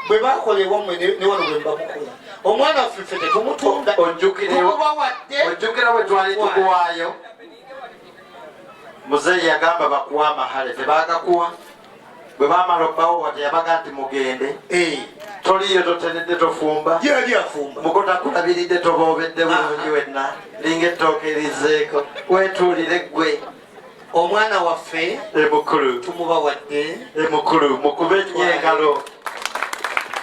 S2: bwe bakolewa mmwe ne wano bwe bamukola omwana waffe ffe tetumutunda
S1: ojjukira bwe twali tukuwaayo muzeeyi yagamba bakuwa amahale tebagakuwa bwe bamala obbawo teyabaga nti mugende toliyo totenedde tofumba
S2: yali afumba
S1: mukotagulabiridde toboobedde bulungi wenna linga ettooka erizeeko wetuulire gwe
S2: omwana waffe
S1: mukulu
S2: tumubawadde
S1: mukulu mukube ennyo engalo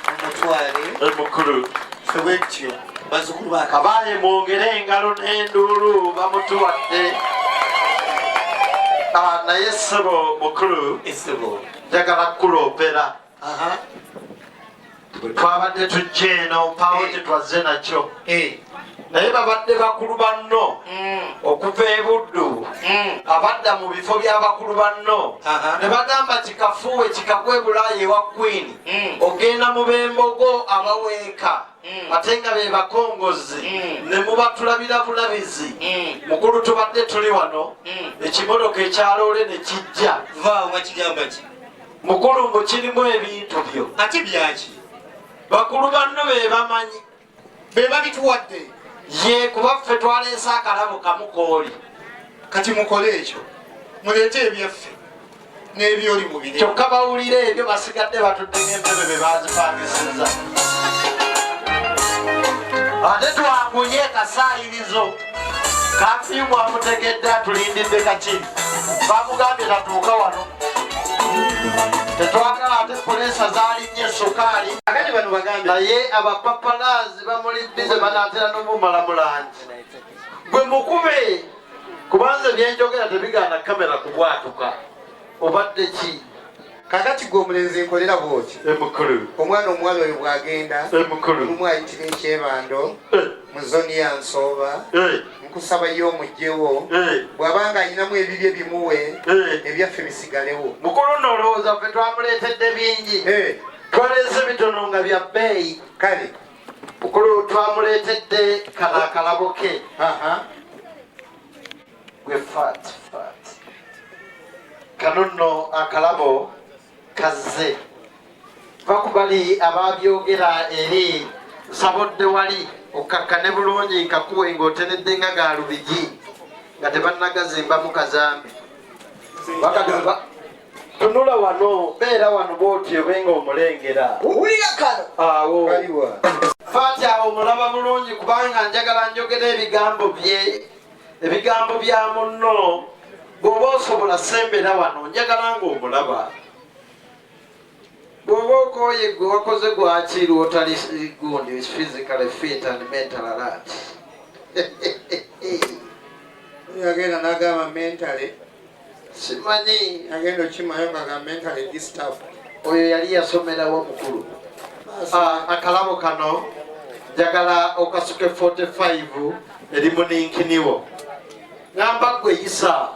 S2: omutwale
S1: mukulu
S2: ffe bwetyo bazukulu
S1: abaaye mwongere engalo n'enduulu bamutuwadde naye ssebo mukulu njagala kuloopera bwe twabadde tujja eno mpaawo gye twazze nakyo naye babadde bakulu banno okuva ebuddu abadda mu bifo by'abakulu banno ne bagamba kikafuuwe kikagwe bulaayi ewa kwini ogenda mu b'embogo abaweeka ate nga be bakongozi ne mubatulabira bulabizi mukulu tubadde tuli wano ekimotoka ekyaloole ne kijja
S2: vaawo nga kigamba ki
S1: mukulu mbu kirimu ebintu byo
S2: ate byaki
S1: bakulu banno be bamanyi
S2: be babituwadde
S1: ye kuba ffe twaleese akalabo kamukooli
S2: kati mukole ekyo muleete ebyaffe n'ebyoli mubire
S1: kyokka bawulire ebyo basigadde batudde ng'entebe be bazipangisiza ate twangunye kasaayirizo kafiyu mwamutegedde atulindidde kakiri bamugambye tatuuka wano tetwagala ate puleesa zalinnye sukaali
S2: akati bano bagambe
S1: naye abapapalaazi bamuliddize banaatera n'obumala mulangi gwe mukube kubanza ebyenjogera tebigaana kamera kubwatuka obadde ki
S2: kakati gwe omulenzi nkolera bwoti
S1: mukulu
S2: omwana omuwala oyo bw'agenda lumu ayitira ekyebando mu zoni ya Nsooba nkusaba yo omugyewo bw'abanga ayinamu ebibye bimuwe ebyaffe bisigalewo
S1: mukulu nolowooza ffe twamuleetedde bingi twaleese bitono nga bya bbeeyi
S2: kale
S1: mukulu twamuleetedde kano akalabo ke gwe fat kano nno akalabo kazze bakubali ababyogera eri nsabodde wali okakkane bulungi nkakuwe ng'otenedde nga galubigi nga tebannagazimbamu kazambi bakagamba tunula wano beera wano bwotyo benga omulengera
S2: owulira kano
S1: awo
S2: kaliwa
S1: faati awo mulaba bulungi kubanga njagala njogera ebigambo bye ebigambo bya munno bw'oba osobola sembera wano njagala ng'omulaba bw'oba okooye gwe wakoze gwakiru otali gundi physically fit and mental alert
S2: yagenda n'agamba mentally
S1: simanyi
S2: agenda okimayo nga mentally disturbed
S1: oyo yali yasomerawo mukulu akalabo kano njagala okasuke 45 eri muninkiniwo ngamba gwe yisa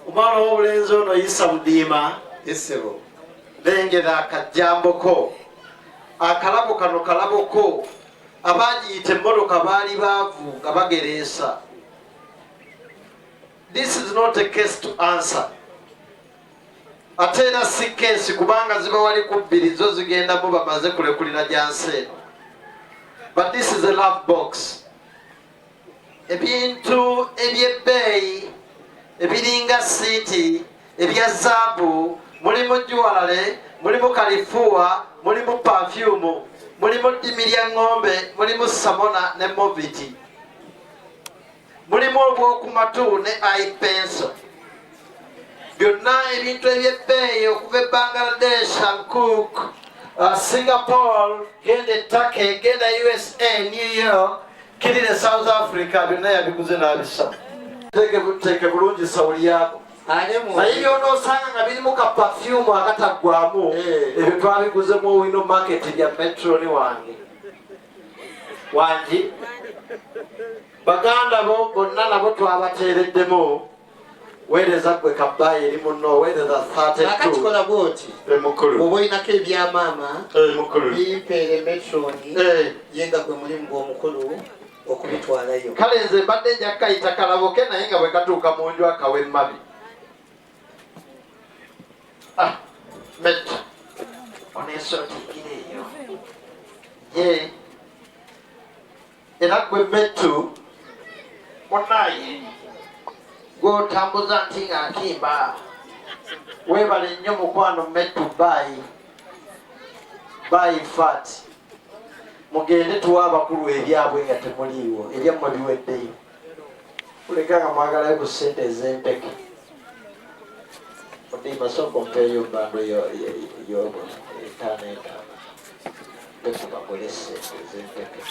S1: omwana w'obulenzi ono yisa budiima
S2: esebo
S1: lengera akajjamboko akalabo kano kalaboko abagiyita emmotoka baali baavu nga bagereesa not a case to answer. Atena si case kubanga ziba wali kubbiri zo zigenda mu bamaze kulekulira janse. But this is a love box. Ebintu ebyebbeeyi ebiringa city ebya zaabu, mulimu jewelry, mulimu kalifuwa, mulimu perfume, mulimu ddimi lya ng'ombe, mulimu samona ne moviti, mulimu obwokumatu ne eye pencil. Byonna ebintu ebyebbeeyi okuva e Bangladesh, Hankook, Singapore, genda Turkey, genda USA, New York, kirire South Africa, byonna yabiguze n'abisa. Teke bulungi sawuli yako. Naye by'onoosanga nga birimu ka perfume akataggwamu, ebyo twabiguze mu Wino Market ya Metro ni wange. Wangi baganda bo bonna nabo twabateereddemu. Weereza gwe kabbayi eri munno, weereza 32.
S2: Akati kola bwoti.
S1: Mukulu.
S2: Oba olinako ebya maama.
S1: Mukulu.
S2: Bimpeere Metroni. Yenga gwe mulimu gw'omukulu okubitwalayo.
S1: Kale nze mbadde nja kayita kalaboke naye nga bwe katuuka mu nju akawe mabi. Met. Oneeso otiigireeyo. Ye. Era gwe Metu. Munaye. Gwotambuza nti ng'akimba. Weebale nnyo mukwano Metu bayi. Bayi fat. Mugende tuwa abakulu ebyabwe nga temuliiwo. Ebyammwe biweddeyo. Kuleka nga mwagalayo ku ssente ez'empeke. Odima soko mpeeyo bando yobo etaano etaano. Pefu bagole ssente ez'empeke.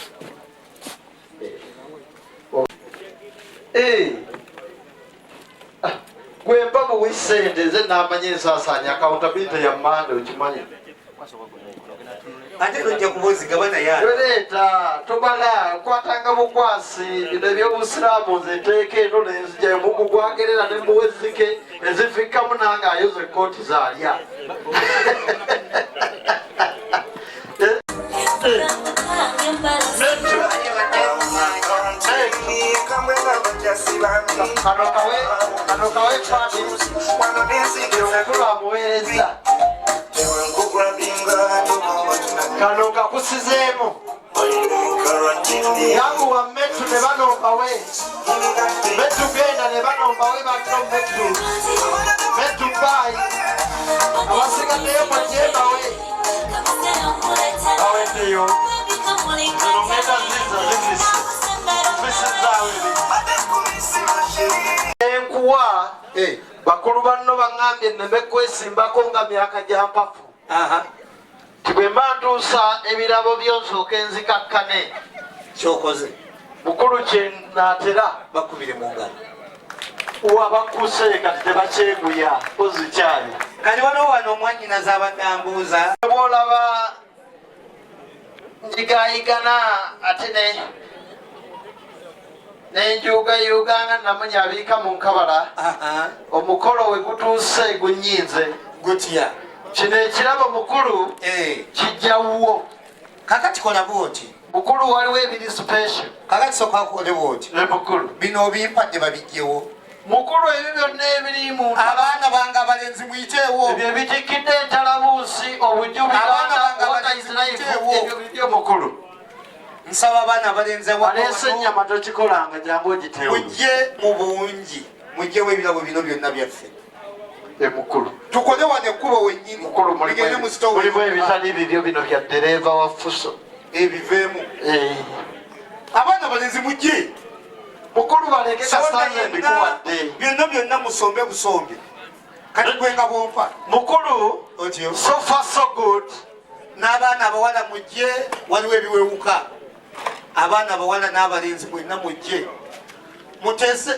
S1: Gwe mpa muwi ssente ze n'amanya ensaasaanya accountability ya mmande okimanya.
S2: Ate nojja kubozigabana yaani.
S1: Leeta tobala kwatanga bukwasi bino ebyobusiraamu nze nteeka eno nenzija omugu gwagerera ne muwezike ezifikkamu nange ayoza ekkooti zaalya. Kano kawe kwati omukulu amuweereza. Kano kakusizeemu yangu wa Metu ne banombawe. Metu genda ne banombawe bakiro Metu. Metu bayi abasigaddeyo mujembawe aweddeyo zino ngenda ziza zifisizaawe enkuwa bakulu banno baŋŋambye nneme kwesimbako nga myaka gya mpafu. Bwe mba ntuusa ebirabo byonsooka enzikakkane
S2: kyokoze
S1: mukulu kye naatera
S2: bakubire mu ngalo.
S1: Wabakuse kati tebakyeguya ozikyali.
S2: Kati wano omwanyinaze abadambuuza.
S1: Bw'olaba njigayigana ate nenjugayuga nga namunya abiika mu nkabala. Omukolo we gutuuse gunyinze.
S2: Gutya.
S1: Kino ekirabo mukulu kijjawwo.
S2: Kakati kola bwoti.
S1: Mukulu waliwo ebiri special.
S2: Kakati soka kole bwoti.
S1: Mukulu.
S2: Bino obimpadde babijjewo.
S1: Mukulu ebyo byonna ebirimu.
S2: Abaana bange abalenzi muyiteewo.
S1: Ebyo bitikidde entalabuusi obujubi ebyo bibyo mukulu.
S2: Nsaba abaana abalenzi
S1: aleese ennyama tokikolanga jangu ogiteewo.
S2: Mujje mu bungi. Mujjewo ebirabo bino byonna byaffe.
S1: Mukulu.
S2: Tukole wano ekkubo wennyini.
S1: Mukulu mulimu ebitali bibyo bino bya ddereeva wa Fuso.
S2: Ebiveemu. Abaana abalenzi mujje.
S1: Mukulu baleke kasanze mbikuwadde.
S2: Byonna musombe busombe. Kati gwenga bwompa.
S1: Mukulu.
S2: Otyo.
S1: So far so good.
S2: N'abaana abawala mujje waliwo ebiwewuka. Abaana abawala n'abalenzi mwenna mujje.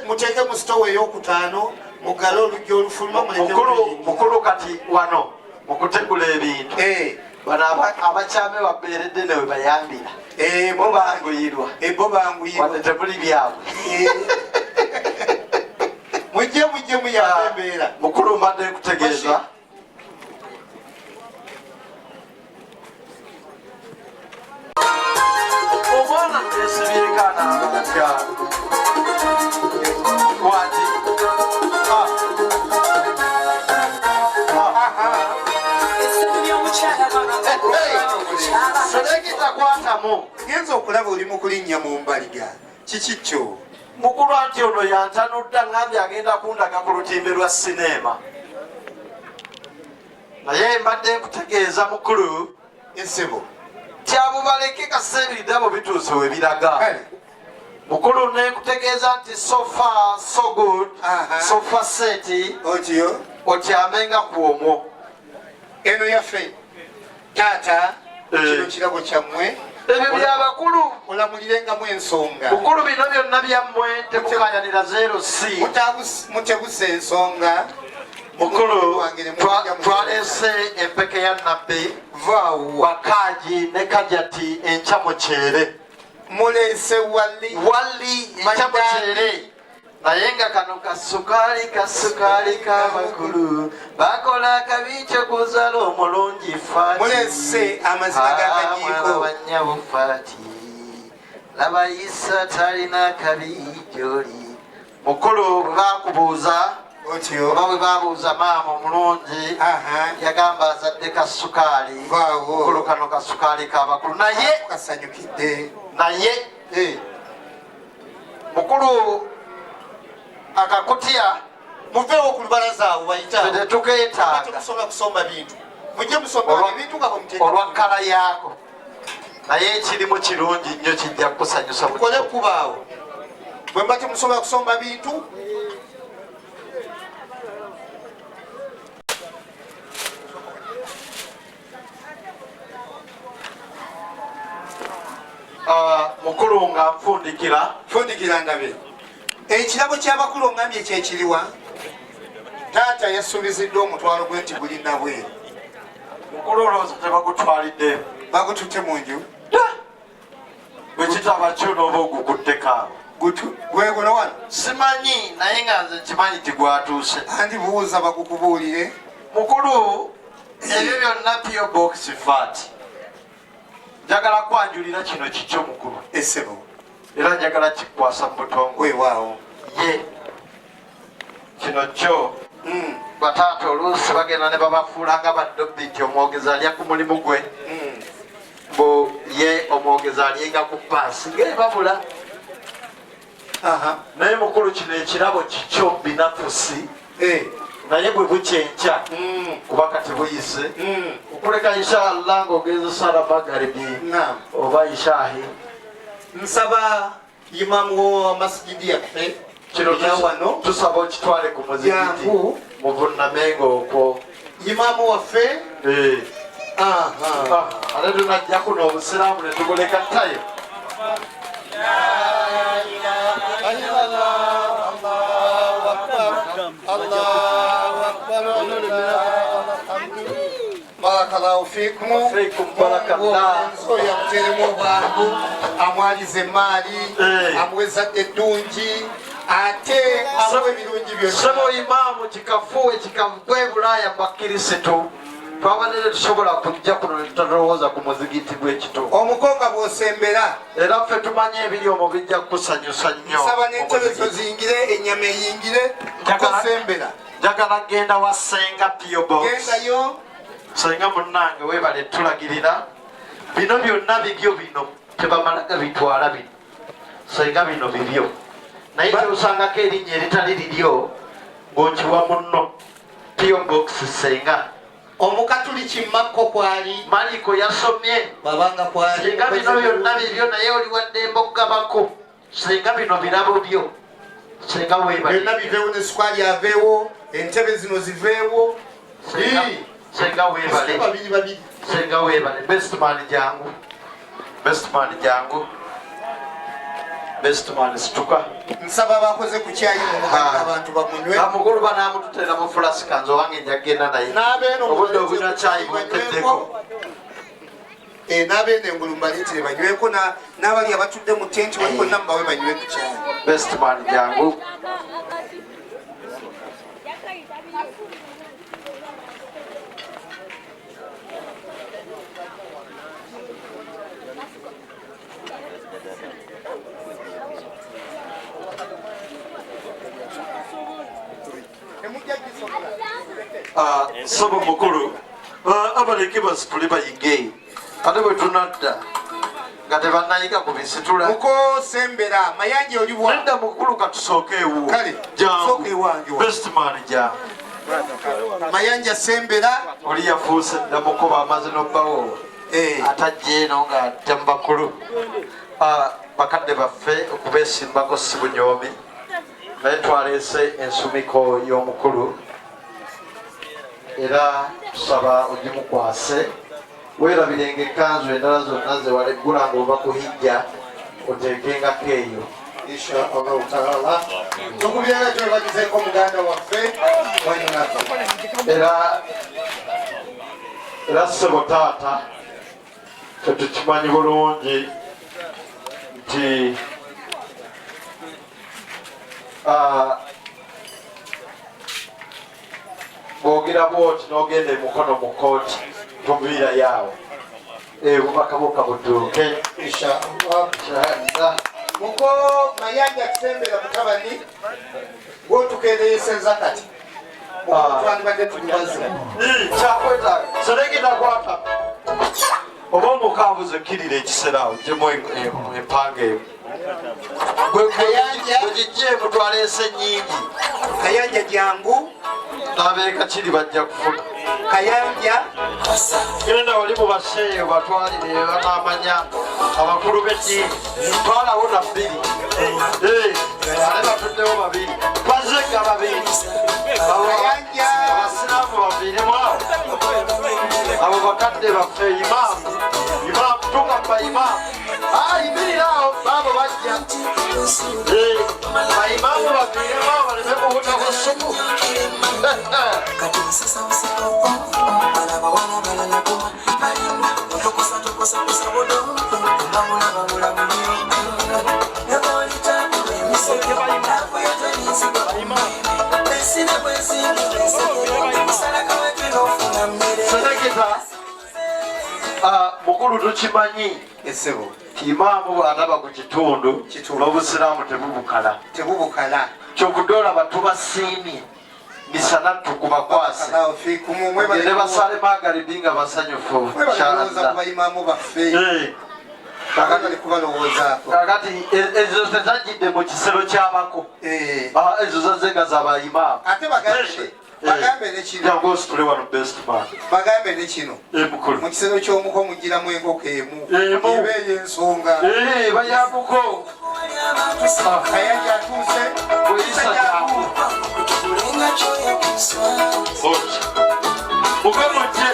S2: Muteeke mu sitowa ey'okutaano mugale oluggi olufuluma muleke
S1: mukulu kati wano mukutegula ebintu. Bano abakyame babeeredde newe bayambira. Bo banguyirwa.
S2: Bo banguyirwa.
S1: Wadde temuli byabwe.
S2: Mujje muyambe embeera.
S1: Mukulu mbadde kutegeeza. Omwana esibyekaana agatya. Wati. selekita kwatamu
S2: genza okulaba oli mu kulinnya mu mbaliga kiki kyo
S1: mukulu anti ono yantanudda ngambye agenda kundaga ku lutimbe lwa sineema naye mbadde nkutegeeza mukulu
S2: esebo
S1: tyabo baleke kaseebiridde abo bituuse we biraga mukulu nekutegeeza nti so far so good so far seti
S2: otyo
S1: otyamenga ku omwo
S2: eno yaffe taata kino kirabo kyammwe
S1: ebyo byabakulu
S2: olamulirengamu ensonga
S1: mukulu bino byonna byammwe temukayanira 0c
S2: mutebuse ensonga
S1: mukulu twalese empeke ya nabbi
S2: vaawo
S1: wakaji ne kajati enkya mukyere
S2: mulese
S1: wali enkya mukyere naye nga kano kasukaali kabakulu bakola akabikyo kuzala omulungi faati
S2: mulese amazina g'akajiiko
S1: banyabufaati laba isa talina kabiijoli mukulu bwe bakubuuza
S2: otyo
S1: oba bwe babuuza maama omulungi yagamba azadde kasukaali mukulu kano kasukaali kabakulu naye
S2: kasanyukidde
S1: naye mukulu akakutya
S2: muveewo ku lubalaza awo
S1: tetukeetaaga
S2: kusomba bintu mujje musomba ebintu nga
S1: olwa kkala yaako naye ekirimu kirungi nnyo kijja kukusanyusa
S2: mukole kubaawo bwe mba temusobola kusomba bintu
S1: mukulu nga
S2: nfundikira ndabe ekirabo ky'abakulu ongambye kyekiriwa taata yasuubiziddwa omutwalo gwe nti guli nabweru
S1: mukulu olowooza tebagutwalidde
S2: bagututte mu nju
S1: bwekitaba kyo nooba ogukutteko
S2: gweguno wano
S1: simanyi naye nga nze nkimanyi tigwatuuse
S2: andi buuza bagukubuulire
S1: mukulu ebyo byonna pio box fat njagala kwanjulira kino kikyo mukulu
S2: esebo
S1: era njagala kikwasa mu butongo
S2: weewaawo
S1: ye kino kyo bataata oluusi bagenda ne babafuula nga badobbi nti omwogezi alya ku mulimu gwe bo ye omwogezi alyenga ku paasi ngaebabula naye mukulu kino ekirabo kikyo binafusi naye bwe bukyenkya kuba kati buyise okuleka inshallah ng'ogenza sala magaribi oba ishaahi
S2: nsaba imamu wa masjidi yaffe
S1: kino wano tusaba okitwale ku muzikiti muvunamenga okwo
S2: imamu waffe
S1: ate tunajjaku n'obusiraamu ne tugoleka tayo
S2: barakallahu fikum yamuteremu obwangu amwalize emaali amuwezadde eddungi ate amuwe ebirungi
S1: byonsebo imaamu kikafuwe kikavwe bulaaya bakirisitu twabanire tusobola kujja kuno netutalowooza ku muzigiti gw'ekito
S2: omukonga bw'osembera
S1: era ffe tumanye ebiri omwo bijja kukusanyusa nnyo
S2: saba n'entebe zo zingire ennyama eyingire okosembera
S1: njagala genda wa senga piobox
S2: gendayo
S1: senga munnange webale tulagirira bino byonna bibyo bino tebamalaga bitwala bino senga bino bibyo naye teosangako erinnya eritali liryo ng'okiwa munno piobox senga
S2: omukatuliki makko kwali
S1: maliko yasomye
S2: babanga kwali
S1: senga bino byonna bibyo naye oli wadde embogabako senga bino birabo byo senga webale
S2: byonna biveewo ne sukwali aveewo entebe zino ziveewo
S1: senga webale
S2: babiri babiri
S1: senga webale bestman jangu bestman situka
S2: nsaba bakoze ku kyayi mumugaa abantu bamunywe
S1: amugulu banamututera mu fulasikanzi owange njagenda naye obudde obwina kyayi bunteddeko
S2: n'abeeno engulu mbaleetere banyweko n'abali abatudde mu tenti wali bonna mubawe banywe ku kyayi
S1: bestman jangu sobo mukulu abaleke basitule bayige ate bwe tunadda nga tebanayiga ku bisitula
S2: muko Sembera Mayanja oli bwa
S1: nedda mukulu katusooke ewo
S2: kale sooke wange
S1: bestman jangu
S2: Mayanja Sembera
S1: oli yafuuse dda mukuba amaze n'obbawo atajja eno nga atya mu bakulu bakadde baffe okubeesimbako si bunyoomi naye twaleese ensumiko y'omukulu era tusaba ogimukwase weerabirenga ekkanzu endala zonna zewaleggula ng'oba kuhijja oteekengako eyo
S2: inshallah taala tukubyera twebagizeeko muganda waffe
S1: era ssebo taata tetukimanyi bulungi nti bwogera bwoti n'ogenda emukono mu kooti toviirayo awo bubaka bwoka butuuke
S2: inshallah muko Mayanja Sembera mutabani gwotukendeyesenza kati twandibadde tulibaze
S1: kyakwetaaga serekitakwata oba omukaabuze kirira ekiseera awo gyemu empanga eyo gwegijjeemu twaleese nyingi
S2: Kayanja jangu
S1: n'abeeka kiri bajja kufuna
S2: Kayanja
S1: genda wali mu baseeyo batwalire banamanya abakulu b'eddiini twalawo na bbiri ale batuddewo babiri bazega babiri abasiraamu baviiremu awo abo bakadde baffe imaamu tukamba imaamu imirira awo baabo bajja baimaamu baviiremu awo baleme kubutako suku senekita mukulu tukimanyi
S2: esebo
S1: imaamu bw'ataba ku kitundu n'obusiraamu tebubukala kyokudde olaba tubasiimye misana tukubakwase ne basale magalibi nga basanyufu kakati ezo tezajjidde mu kisero kyabako ezo zazenga zabayimaamu jangu ositule wano bestman
S2: bagambe ne kino mu kisero ky'omuko mugiramu enkoko emu ebeeyo ensonga
S1: bayamuko
S2: Kayanja atuuse
S1: bweyisa jangu ugamuje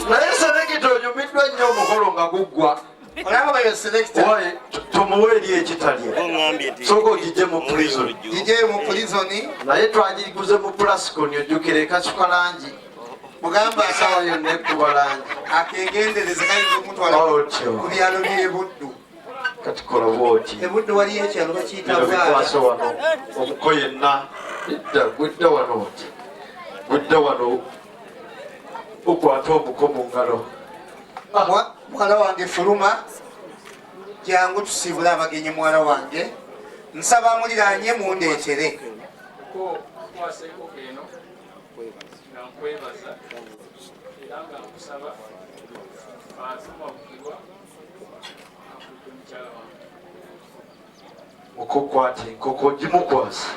S1: naye senekita onyumiddwa nnyo omukolo nga guggwa tumuwe eri ekitalya soka ogijje mu prison
S2: gijje mu prisoni
S1: naye twagiguze mu plasikoni ojjukira ekasuka langi
S2: mugamba
S1: sawa yonna ekuba langi
S2: akegendereze kayinza omutwala ku byalo by'ebuddu
S1: kati kola bwoti
S2: ebuddu waliyo ekyalo bakiyita
S1: bikwase wano omuko yenna edda gwedda wano oti gwedda wano okwata omuko mu ngalo
S2: mwala wange fuluma jangu tusiibule abagenyi mwala wange nsaba muliranye mundeetere
S1: mukokwate enkoko gimukwasa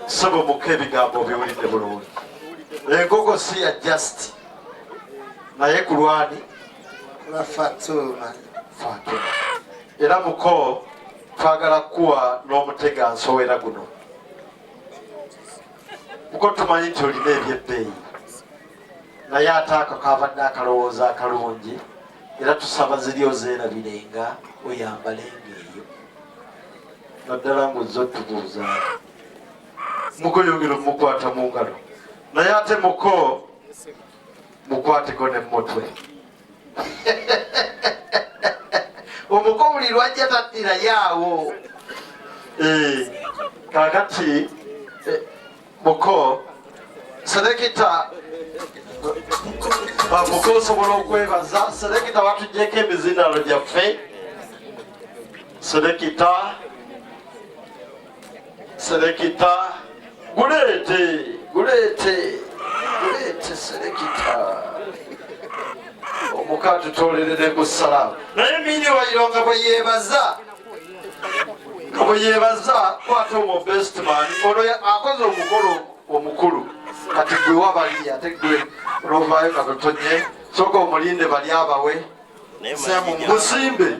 S1: saba muko ebigambo biwulidde bulungi enkoko si ya just naye kulwani
S2: Fatuma
S1: era muko twagala kuwa n'omutega nsowera guno muko tumanyi nti olina ebyebbeeyi naye ate ako kabadde akalowooza akalungi era tusaba ziri ozeerabirenga oyambalenga eyo naddala nguzza otubuuza muko yongera omukwata mu ngalo naye ate muko mukwateko ne mutwe omuko buli lwajja taddirayo kakati muko selekita bavuga osobola okwebaza selekita batuggyeko emizindalo gyaffe selekita guleete selekita omuka tutolerere ku salaamu naye mini wayiro nga bwe yeebaza kwata omu bestman ono akoze omukolo omukulu kati gwe wabali ate gwe olwovaayo nga tutonye soka omulinde bali abawe musimbe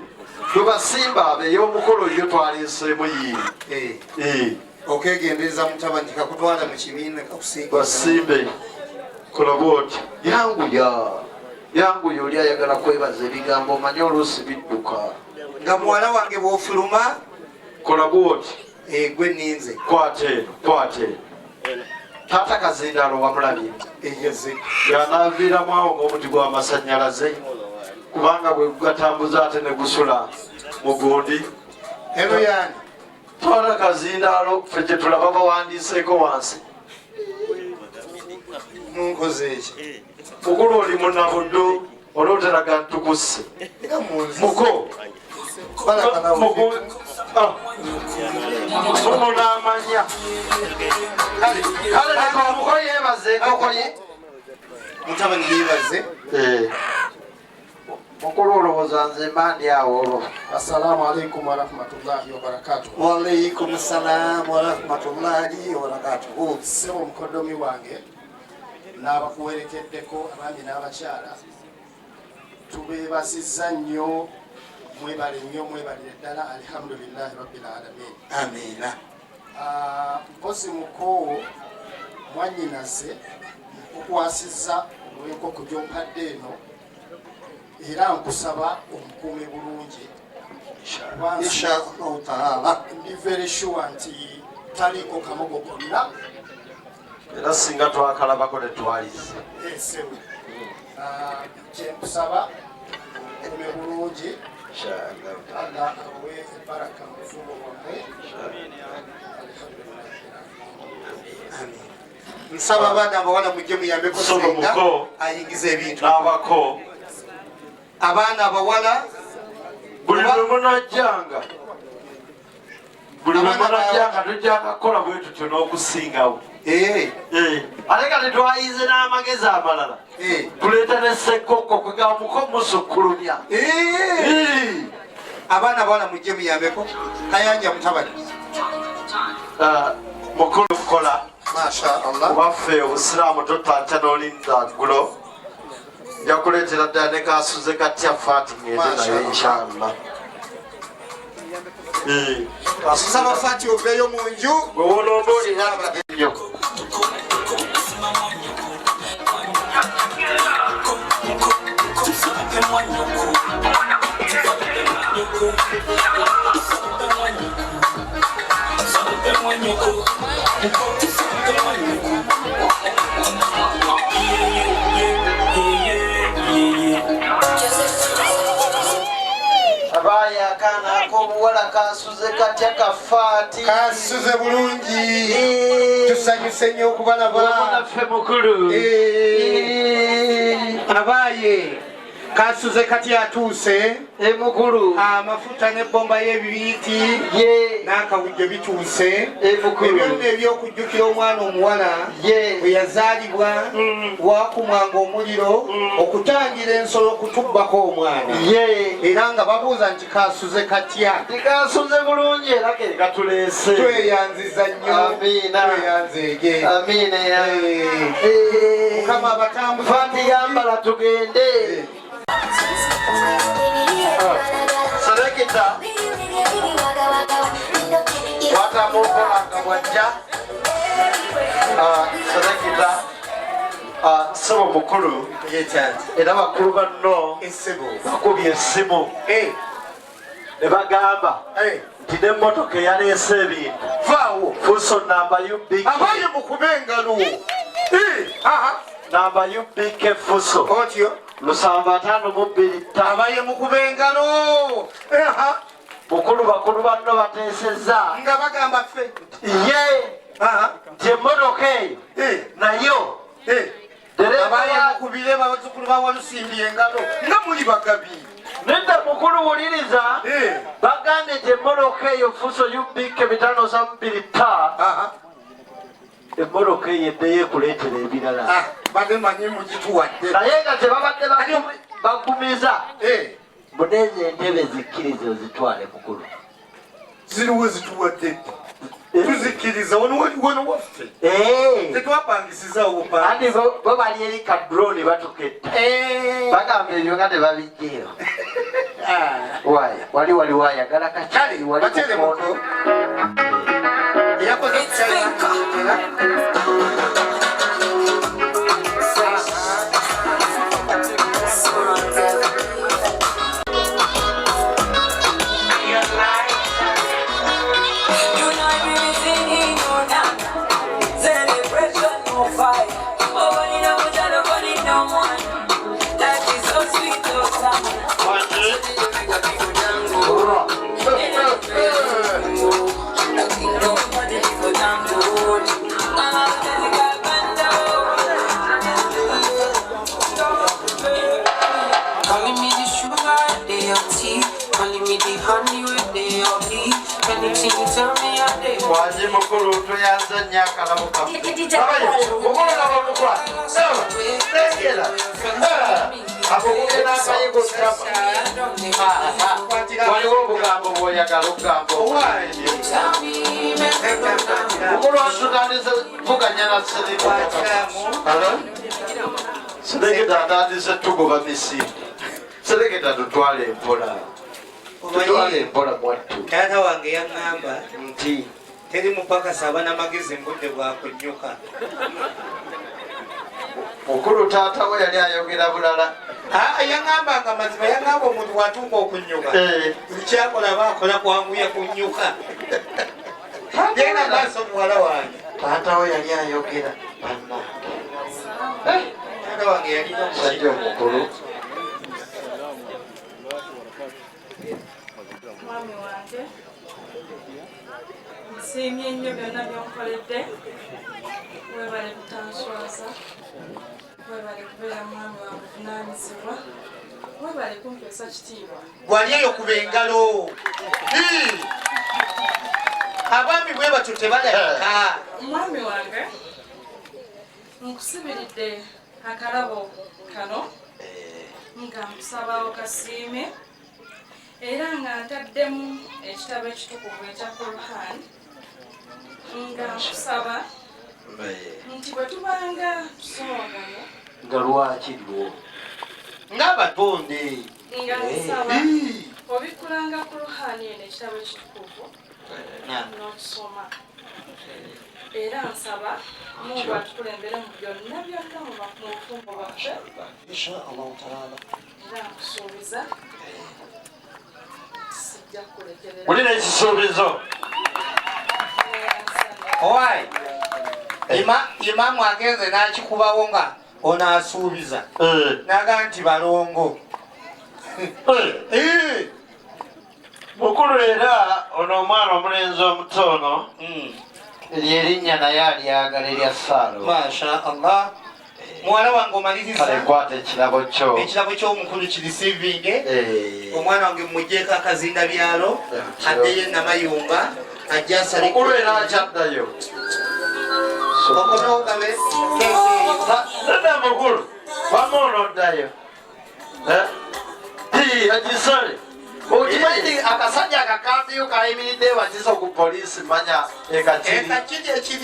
S1: tubasimba abeeyo omukolo yo twaleeseemu yiiri
S2: okegendereza mutabani kakutwala mu kibiina kakusiga
S1: basimbe kola bwoti yanguya oli ayagala kwebaza ebigambo omanye oluusi bidduka
S2: nga muwala wange bwofuluma
S1: kola bwoti
S2: gwe ninze
S1: kwate taata kazindalo wamulabye yanaaviiramu awo ng'omuti gw'amasanyalaze kubanga bwe gugatambuza ate ne gusula mugundi
S2: eno yani
S1: twala kazindalo ffe gye tulaba bawandiiseeko wansi
S2: munkoze eki
S1: mukulu oli munabuddu olwoteraga ntukusse muko mumunamanya kale leka omuko yeebaze enkokoye
S2: mutabani yeebaze
S1: mukulu olowooza nze mandi awo olwo.
S6: Assalamu alaikum warahmatullahi wabarakatuh.
S2: Waalaikum salam warahmatullahi wabarakatuh.
S6: Sebo mukodomi wange n'abakuwerekeddeko abangi n'abakyala tubeebasizza nnyo mwebalire ddala alhamdulillahi rabbil alamin.
S2: Amiina.
S6: Mpozi muko mwannyinaze okukwasizza olw'enkoko gy'ompadde eno era nkusaba omukuume bulungi
S2: inshallah taala.
S6: Ndi very sure nti taliko kamogo konna
S1: era singa twakalabako ne twalize
S6: esewe kyenkusaba omukuume bulungi Allah awe baraka mu bufumbo bwammwe.
S2: Nsaba abaana abawala mujje muyambeko senga ayingiza ebintu
S1: n'abako
S2: abaana abawala
S1: buli lwe munajjanga tujjanga kukola bwe tutyo n'okusingawo ate kati twayize n'amagezi amalala tuleeta nessekkokko kwegaba muko musukkulumya
S2: abaana abawala mujje muyambeko Kayanja mutabani
S1: mukulu kukola
S2: mashallah
S1: kubaffe obusiraamu totanca n'olinda ggulo yakuleetera ddala ne kasuze katya Faati ngende naye inshallah.
S2: Saba Faati oveeyo mu nju
S1: gwe wonomba olina nnyo abaye akaana ak'obuwala kasuze katya ka Faati
S2: kasuze bulungi tusanyuse nnyo okubalaba
S1: naffe mukulu
S2: abaye kasuze kati atuuse
S1: mukulu
S2: amafuta n'ebbomba y'ebibiiti n'akawujjo bituuse ebyonna ebyokujjukira omwana omuwala bwe yazaalibwa wakumwanga omuliro okutangira ensolo okutubbako omwana era nga babuuza nti kasuze katya
S1: kasuze bulungi era ke katuleese
S2: tweyanziza nnyo tweyanzeege mukama abatambuza
S1: Faati yambala tugende selekita watamukolanga bwajja selekita sebo mukulu era bakulu banno bakubye essimu ne bagamba nti n'emmotoka eyaleese ebintu
S2: vaawo
S1: fuso namba UBK
S2: abaye mukube engalo
S1: namba UBK fuso
S2: otyo
S1: 752
S2: abaye mukube engalo
S1: mukulu bakulu banno bateesezza
S2: nga bagamba ffe
S1: nti emmotoka eyo nayo dereva
S2: abayamukubire babazzukulu bawalusimbi engalo nga muli bagabi
S1: nedda mukulu wuliriza bagambye nti emmoloka eyo fuso yubika 525 emmoloka eyo eddeyo ekuleetera ebirala
S2: bagemanyi mugituwadde
S1: naye nga tebabadde bagumiza muneeza entebe zikkiriza ozitwale mukulu
S2: ziriwe zituwadde tuzikkiriza wano waffe tetwapangisiza
S1: andi bo bali eri kadroni batuketta bagamba ebyo nga tebabijjeyo wali wayagala kacali
S2: bateremuko yakoze
S1: Waji mukulu tuyanza nnyo akalabo kaffe mukulu nabamukwa tegera akukugena akayigo waliwo obugambo bwoyagala okugamba mukulu atutandise vuganya na sereketa atandise tugoba misinde sereketa tutwale empola
S2: taata wange yaŋŋamba nti teri mupakasi aba n'amagezi mbudde bwakunyuka
S1: mukulu taata we yali ayogera bulala
S2: yaŋŋamba nga mazima yaŋŋamba omuntu bwatuuka okunyuka buli kyakola aba akola kwanguya kunyuka genda maaso muwala wange
S1: taata we yali ayogera banna
S2: taata wange yalina
S1: omusajja omukulu
S7: mwami wange nsiimye nnyo byonna byonkoledde webale kutanswaza webale kubeera mwami wa buvunaanyizibwa webale kumpeesa kitiibwa
S2: gwali eyo kuba engalo abaami bwe batyo tebalabika
S7: mwami wange nkusibiridde akalabo kano nga nkusabawo kasiime era nga ntaddemu ekitabo ekitukuvu ekya Qur'an nga nkusaba nti bwe tubanga tusomaganya
S1: nga lwaki lwo
S2: ng'abatonde
S7: nga nsaba obikkulanga Qur'an eno ekitabo ekitukuvu n'okusoma era nsaba Mungu atukulembere mu byonna byonna mu bufumbo bwaffe era nkusuubiza
S1: ulina ekisuubizo
S2: owaayi imamu agenze n'akikubawo nga onaasuubiza naga nti balongo
S1: mukulu era ono omwana omulenzi omutono lyerinnya naye alyagala erya saalo
S2: masha allah muwala wange omaliriza
S1: kwata ekirabo kyo
S2: ekirabo ky'omukulu kirisivinge omwana wange mumugyeko akazinda byalo addeyo namayumba ajja
S1: mukulu era akyaddayo
S2: okonogabe
S1: nedda mukulu wamona oddayo agisale okimanyi akasajja akakambiyo kayimiridde wakiza ku poliisi manya ekakiri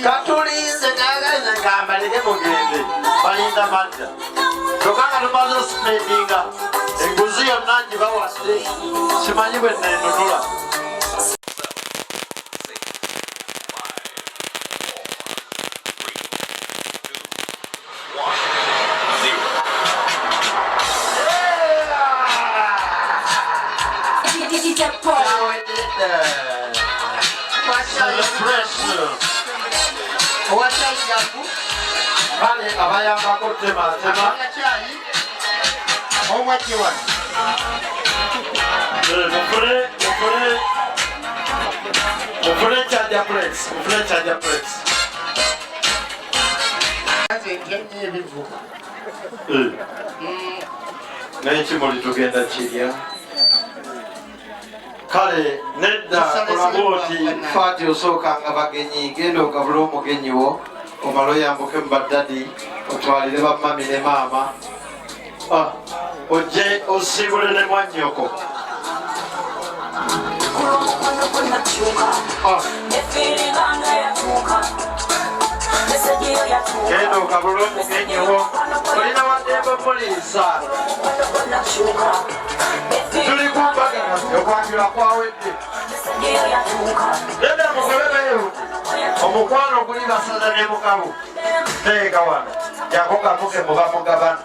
S1: katulinze nagaze ngambalire mugende balinda madda tokanga tumaze spendinga enguzi yonna ngibawadde simanyi bwe nenunula Vale, abayambako tema
S2: omwakiwa
S1: mufune charger plates
S2: nze ntyanye ebivuga
S1: n'ekimuli tugenda kirya kale nedda kolabooti faati osookanga bagenyi genda ogabula omugenyi wo omala oyambuke mu baddadi otwalire bamami ne maama ojje osiibule ne mwannyoko genda ogabula omugenyi wo olina wadembe muliisa tuli kumbaga okwanjula kwawedde nedda mugobereyo omukwano guli basaza ne mukabu teeka wano jako kavuge muba mugabana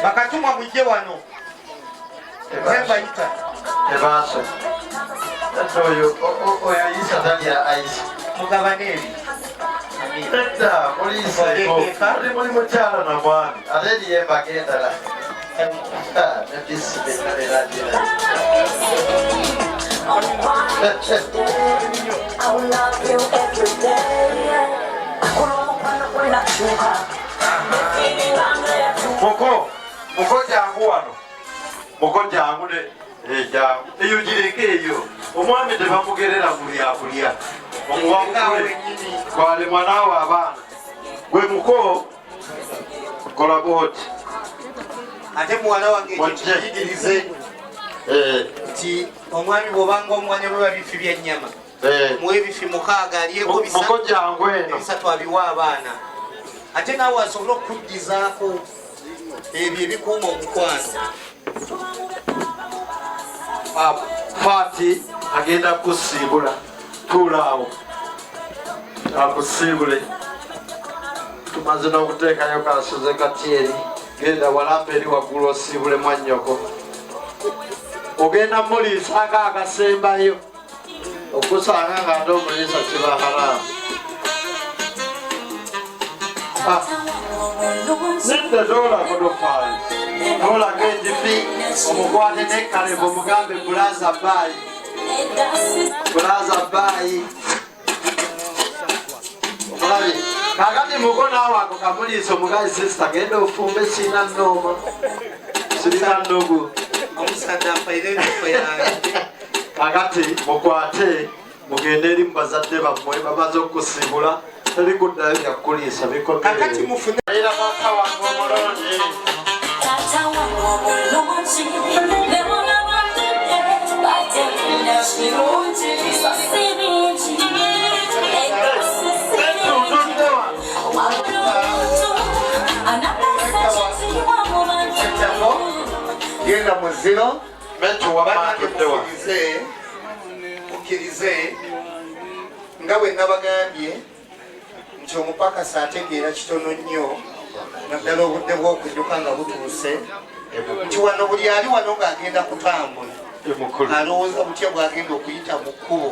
S2: bakatumwa mujje wano embayita
S1: ebaaso oyo oyisa talya aisi
S2: mugabane ebi
S1: nedda muliisa muli mukyalo na mwami ate eriyembaga endala muko jangu wano muko jangu jangu eyo gireke eyo omwami tebamugerera kulyakulya omuwamukule kwale mwanaawe abaana gwe muko kola booti
S2: ate muwala wange ekiyigirize nti omwami bwobanga omwanya bweba bifi byennyama muwe ebifi 6 alyeko
S1: muko jangu eno
S2: bisatu abiwa abaana ate naawe asobole okuddizaako ebyo ebikuuma omukwano
S1: faati agenda kusiibula tuulaawo akusiibule tumaze n'okuteekayo kasoze katyeri genda walampa eri waggulu osiibule mwannyoko ogenda muliisaako akasembayo okusanga nga ate omuliisa kiba haramu nedda toolako tofaayo toolaga enjifi omukwate nekkalebo omugambe bulaza baayi omulabi kakati muko naawe ako kamuliisa omugazi sisita genda ofumbe sirina nnooma sirina nnugu
S2: omusadde ampaire ebifo yange
S1: kakati mukwate mugende eri mu bazadde bammwe bamaze okusiibula tebikuddayo byakuliisa
S2: kakati mufune
S1: era mwaka wange omulongi
S2: genda muziro
S1: metuwamatuddewa
S2: mukkirize nga bwe nabagambye nti omupakasi ategeera kitono nnyo naddala obudde bw'okudduka nga butuuse nti wano buli ali wano ng'agenda kutambula alowooza butya bw'agenda okuyita mu kkubo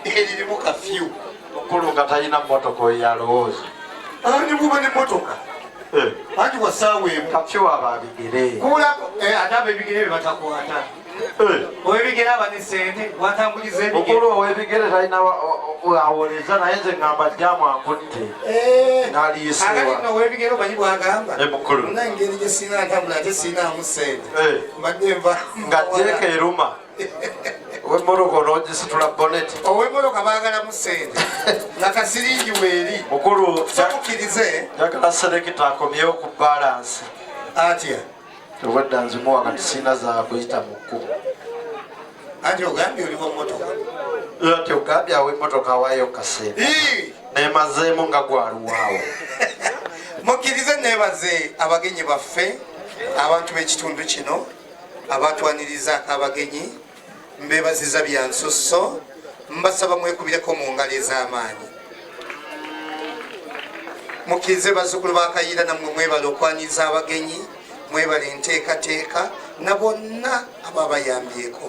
S2: eririmu kafyu
S1: mukulu nga talina mmotoka oyo yalowooza
S2: ani buba n'emmotoka anti wasaaweemu
S1: kafyu aba abigere
S2: kulako ate ab'ebigere bye batakwata ow'ebigere aba ne sente watambuliza ebigere
S1: mukulu ow'ebigere talina awoleza naye nze ngamba jjamu ankutte n'aliisewa
S2: ow'ebigere omanyi bwagamba
S1: mukulu
S2: na engeri gye sirina atambula ate sirinaamu sente mbadde nva
S1: nga jeeka eruma ow'emmoloka onoogisitula boneti
S2: ow'emmoloka baagalamu sente nga kasiringi weeri
S1: mukulu
S2: somukkirize
S1: njagala serekita akomyewo ku balansi
S2: atya
S1: obwedda nzimuwa kati sirina zakuyita mu kkubo
S2: anti ogambye oliwo mmotoka
S1: ati ogambye awo emmotoka awaayo kasemba nemazeemu nga gwaluwaawo
S2: mukkirize nebaze abagenyi baffe abantu b'ekitundu kino abatwanirizaako abagenyi mbebaziza bya nsusso mbasaba mwekubireko mu ngalo ez'amaanyi mukkirize bazzukulu bakayira nammwe mwebale okwaniriza abagenyi mwebale enteekateeka na bonna ababayambyeko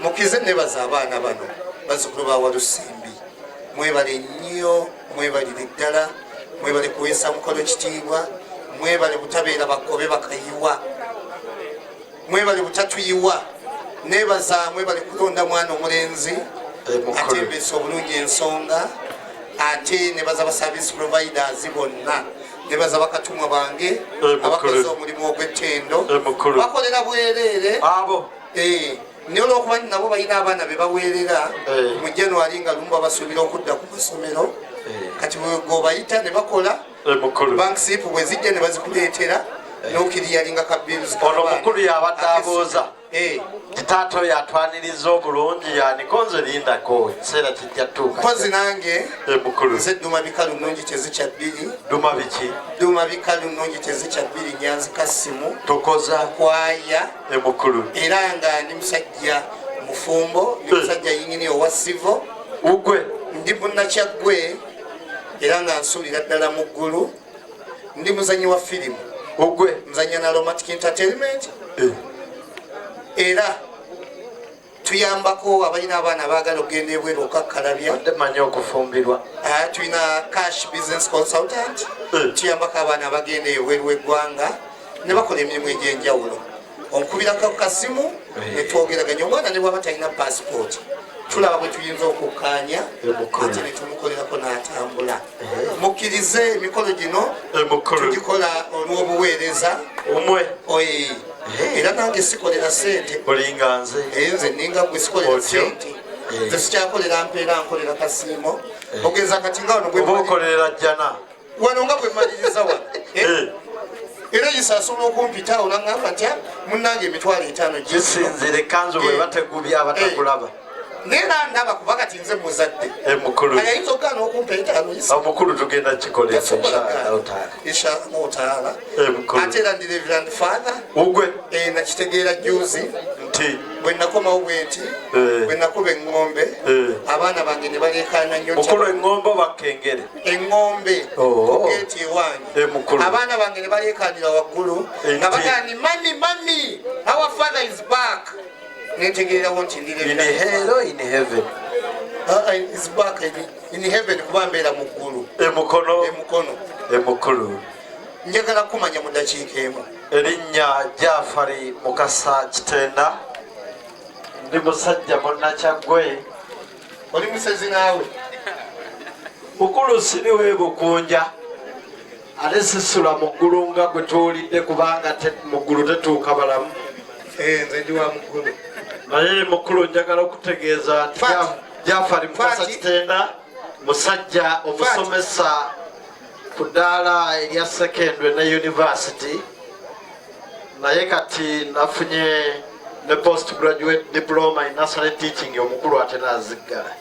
S2: mukkirize nebaza abaana bano bazzukulu ba Walusimbi mwebale nnyo mwebalire ddala mwebale kuweesa mukolo kitiibwa mwebale butabeera bakobe bakayiwa mwebale butatuyiwa nebaza mwebale kulonda mwana omulenzi atembesa obulungi ensonga ate nebaza ba service providers bonna nebaza bakatumwa bange abakoze omulimu ogw'ettendo bakolera bwereere
S1: abo
S2: naye olwokuba nabo balina abaana be baweerera mu january nga lumu babasuubira okudda ku masomero kati gobayita ne bakola banksipu bwe zijja ne bazikuleetera nokiriyalinga kabills
S1: ono mukulu yabadde abooza kitaata oyo atwaniriza obulungi yanikonze lindako ekiseera kijja tuuka
S2: mpozi nange
S1: mukulu
S2: nze dduma bikalu nnungi tezikya bbiri
S1: duma biki
S2: dduma bikalu nnungi tezikya bbiri nyanzi kasimu
S1: tokoza
S2: kwaya
S1: mukulu
S2: era nga ndi musajja mufumbo ndi musajja yingini owa sivo
S1: ugwe
S2: ndi munnakyaggwe era nga nsuulira ddala mu ggulu ndi muzanyi wa firimu
S1: ugwe
S2: muzanya na romantic entertainment era tuyambako abalina abaana baagala okugenda ebweru okakkalabya
S1: manyi okufumbirwa
S2: tulina cash business consultant tuyambako abaana abagenda ebweru w'eggwanga ne bakola emirimu egy'enjawulo onkubirako kasimu netwogeraganya omwana ne bwaba talina passport tulaba bwe tuyinza okukkaanya ate netumukolerako n'atambula mukkirize emikolo gino tugikola olw'obuweereza
S1: omwe
S2: era nange sikolera sente
S1: olinga nze
S2: nze ninga gwe sikolera sente nze sikyakolera mpeera nkolera kasiimo ogeza kati nga wano
S1: okolera jjana
S2: wano nga bwe maliriza wano era gisasobola okumpita olangamba nti munnange emitwalo 5
S1: gisinzire kanzu bwe bategubya abatakulaba
S2: nera ndaba kuba kati nze muzadde
S1: mukulu
S2: ayinza okugaana okumpa 5
S1: omukulu tugenda kikolera
S2: inshallah ate era ndi reverend father
S1: ugwe
S2: nakitegeera juzi
S1: nti
S2: bwe nakomawo bwe nti bwe nakuba eŋŋombe abaana bange ne baleekaana nnyo
S1: mukulu eŋŋombe bakengere
S2: eŋŋombe kugeeti ewange abaana bange ne baleekaanira waggulu nga bagani mami our father is back nentegeerawo nti
S1: in heaven
S2: is back in heaven kuba mbeera mu ggulu
S1: emukulu
S2: njagala kumanya mu dakiika emu
S1: erinnya Jafari Mukasa Kitenda ndi musajja munnakyaggwe
S2: oli musezi naawe
S1: mukulu siriwe bukunja ate sisula mu ggulu nga gwe tuwulidde kubanga mu ggulu tetuuka balamu
S2: nze ndi wa muggulu
S1: naye mukulu njagala okutegeeza nti Jafari Mukasa Kitenda musajja omusomesa ku ddaala erya secondary ne university naye kati nafunye ne postgraduate diploma in nursery teaching omukulu ate naziggala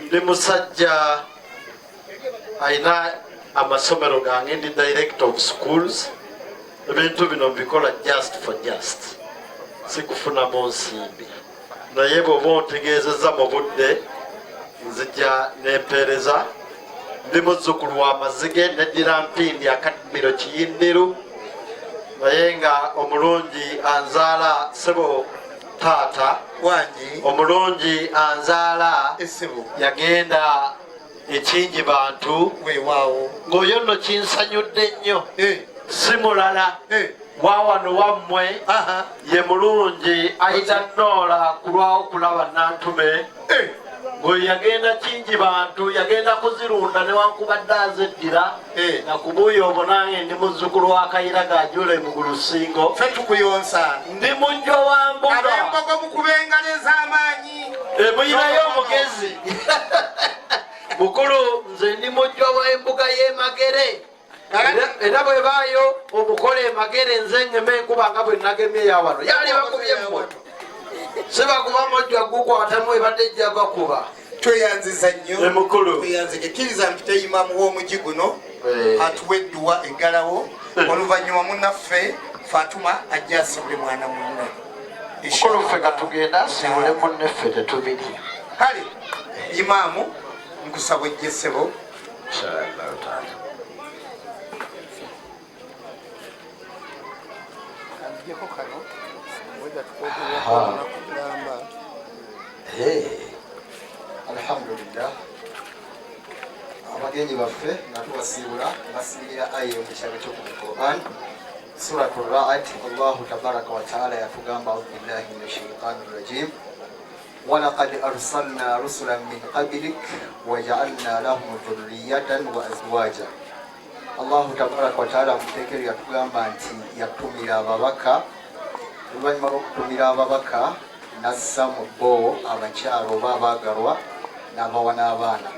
S1: ndi musajja ayina amasomero gange ndi director of schools ebintu bino mbikola just for just sikufunamu nsimbi naye bw'oba ontegeezezza mu budde nzija nempeereza ndi muzzukulu wa mazige neddira mpindi akadimiro kiyindiru naye nga omulungi anzaala sebo taata
S2: wangi
S1: omulungi anzaala
S2: esebo
S1: yagenda ekingi bantu
S2: weewaawo
S1: ng'oyo nno kinsanyudde nnyo si mulala wawano wammwe ye mulungi ayita noola kulwawo kulaba nantume ng'oyo yagenda kingi bantu yagenda kuzirunda newankubadde azeddira nakubuuya obwo nange ndi muzzukulu wa kayira gajule mu Lusingo
S2: fe tukuyonsa
S1: ndi mujjo wa mbuga
S2: ab'embogo mukuba engalo ez'amaanyi
S1: muyinayo omugezi mukulu nze ndi mujjo w'embuga y'emagere era bwe baayo omukola emagere nze ngeme enkuba nga bwe nagemye yawano yali bakubye mmwe sibakuba mojja gukwatamu ebadde ejja gakuba
S2: tweyanziza nnyo
S1: emukulu
S2: ekkiriza mpite imamu w'omugi guno atuwa edduwa eggalawo oluvannyuma munnaffe Fatuma ajja asibule mwana munne
S1: mukulu ffe katugenda asibule munneffe tetubiri
S2: kale imaamu nkusaba ojje ssebo
S8: alhamdulillah abagenyi baffe nga tubasiibula basibira aye mu kyalo ky'oku Quran suratul Ra'd Allahu tabaraka wa ta'ala yatugamba a'udhu billahi minash shaitani rajim ولقد أرسلنا رسلا من قبلك وجعلنا لهم ذرية وأزواجا. الله تبارك وتعالى متكر يتugamba nti yatumira ababaka oluvannyuma lw'okutumira ababaka nassa mu bo abakyalo oba abaagalwa n'abawa n'abaana.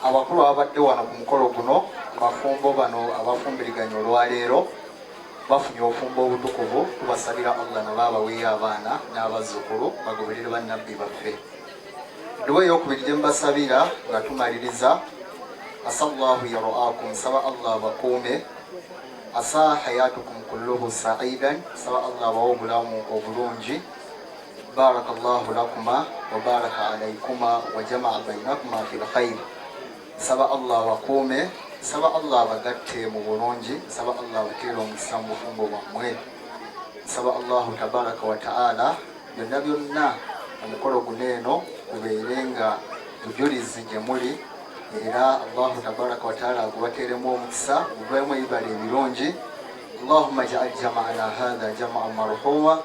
S8: Abakulu ababadde wano ku mukolo guno abafumbo bano abafumbiriganya olwaleero bafunye obufumbo obutukuvu. Tubasabira Allah nabo abaweeyo abaana n'abazzukulu bagoberere bannabbi baffe. Dduwa ey'okubiri gye mbasabira nga tumaliriza, asallahu yaraakum, saba Allah bakuume, asa hayatukum kulluhu sa'idan, saba Allah bawe obulamu obulungi, barakallahu lakuma wa baraka alaykuma wa jamaa bainakuma fil khayr. Saba Allah bakuume, saba Allah bagatte mu bulungi, saba Allah bateere omukisa mu bufumbo bwammwe. Saba Allahu tabaraka wa ta'ala byonna byonna omukolo guno eno gubeerenga bujulizi gye muli, era Allahu tabaraka wa ta'ala agubateeremu omukisa guvemu ebibala ebirungi. Allahumma ja'al jama'ana hadha jama'an marhuma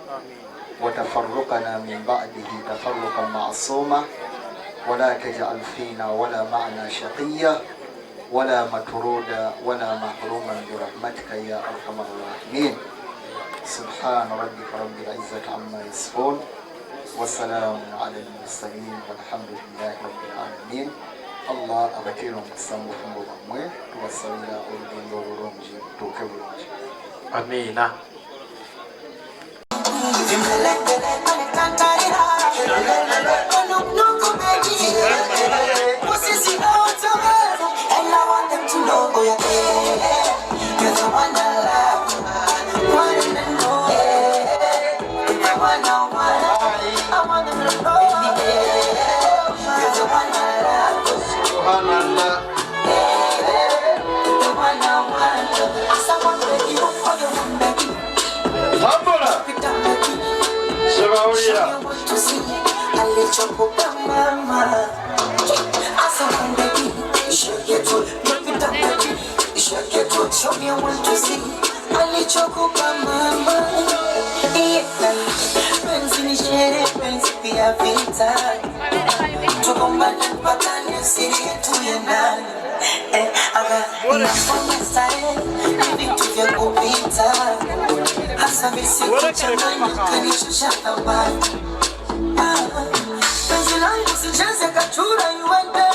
S8: wa tafarruqana min ba'dihi tafarruqan ma'suma wa la taj'al fina wala ma'ana shaqiyya wala matruda wala mahruman bi rahmatika ya arhamar rahimin. Subhana rabbika rabbil izzati amma yasifun wa salamun ala al-mursalin walhamdulillahi rabbil alamin. Allah abateere omukisa mu bufumbo bwammwe, tubasabira olugendo olulungi tuuke bulungi.
S1: Amiina.
S4: Show me what to see. Ali chokupa mama. Penzi ni shere, penzi pia vita. Tukombane mpatane siri yetu ya ndani. Aga inafanya style, ni vitu vya kupita. Hasa visiku changanya kanishusha thamani. Penzi langu sicheze kachura yuende.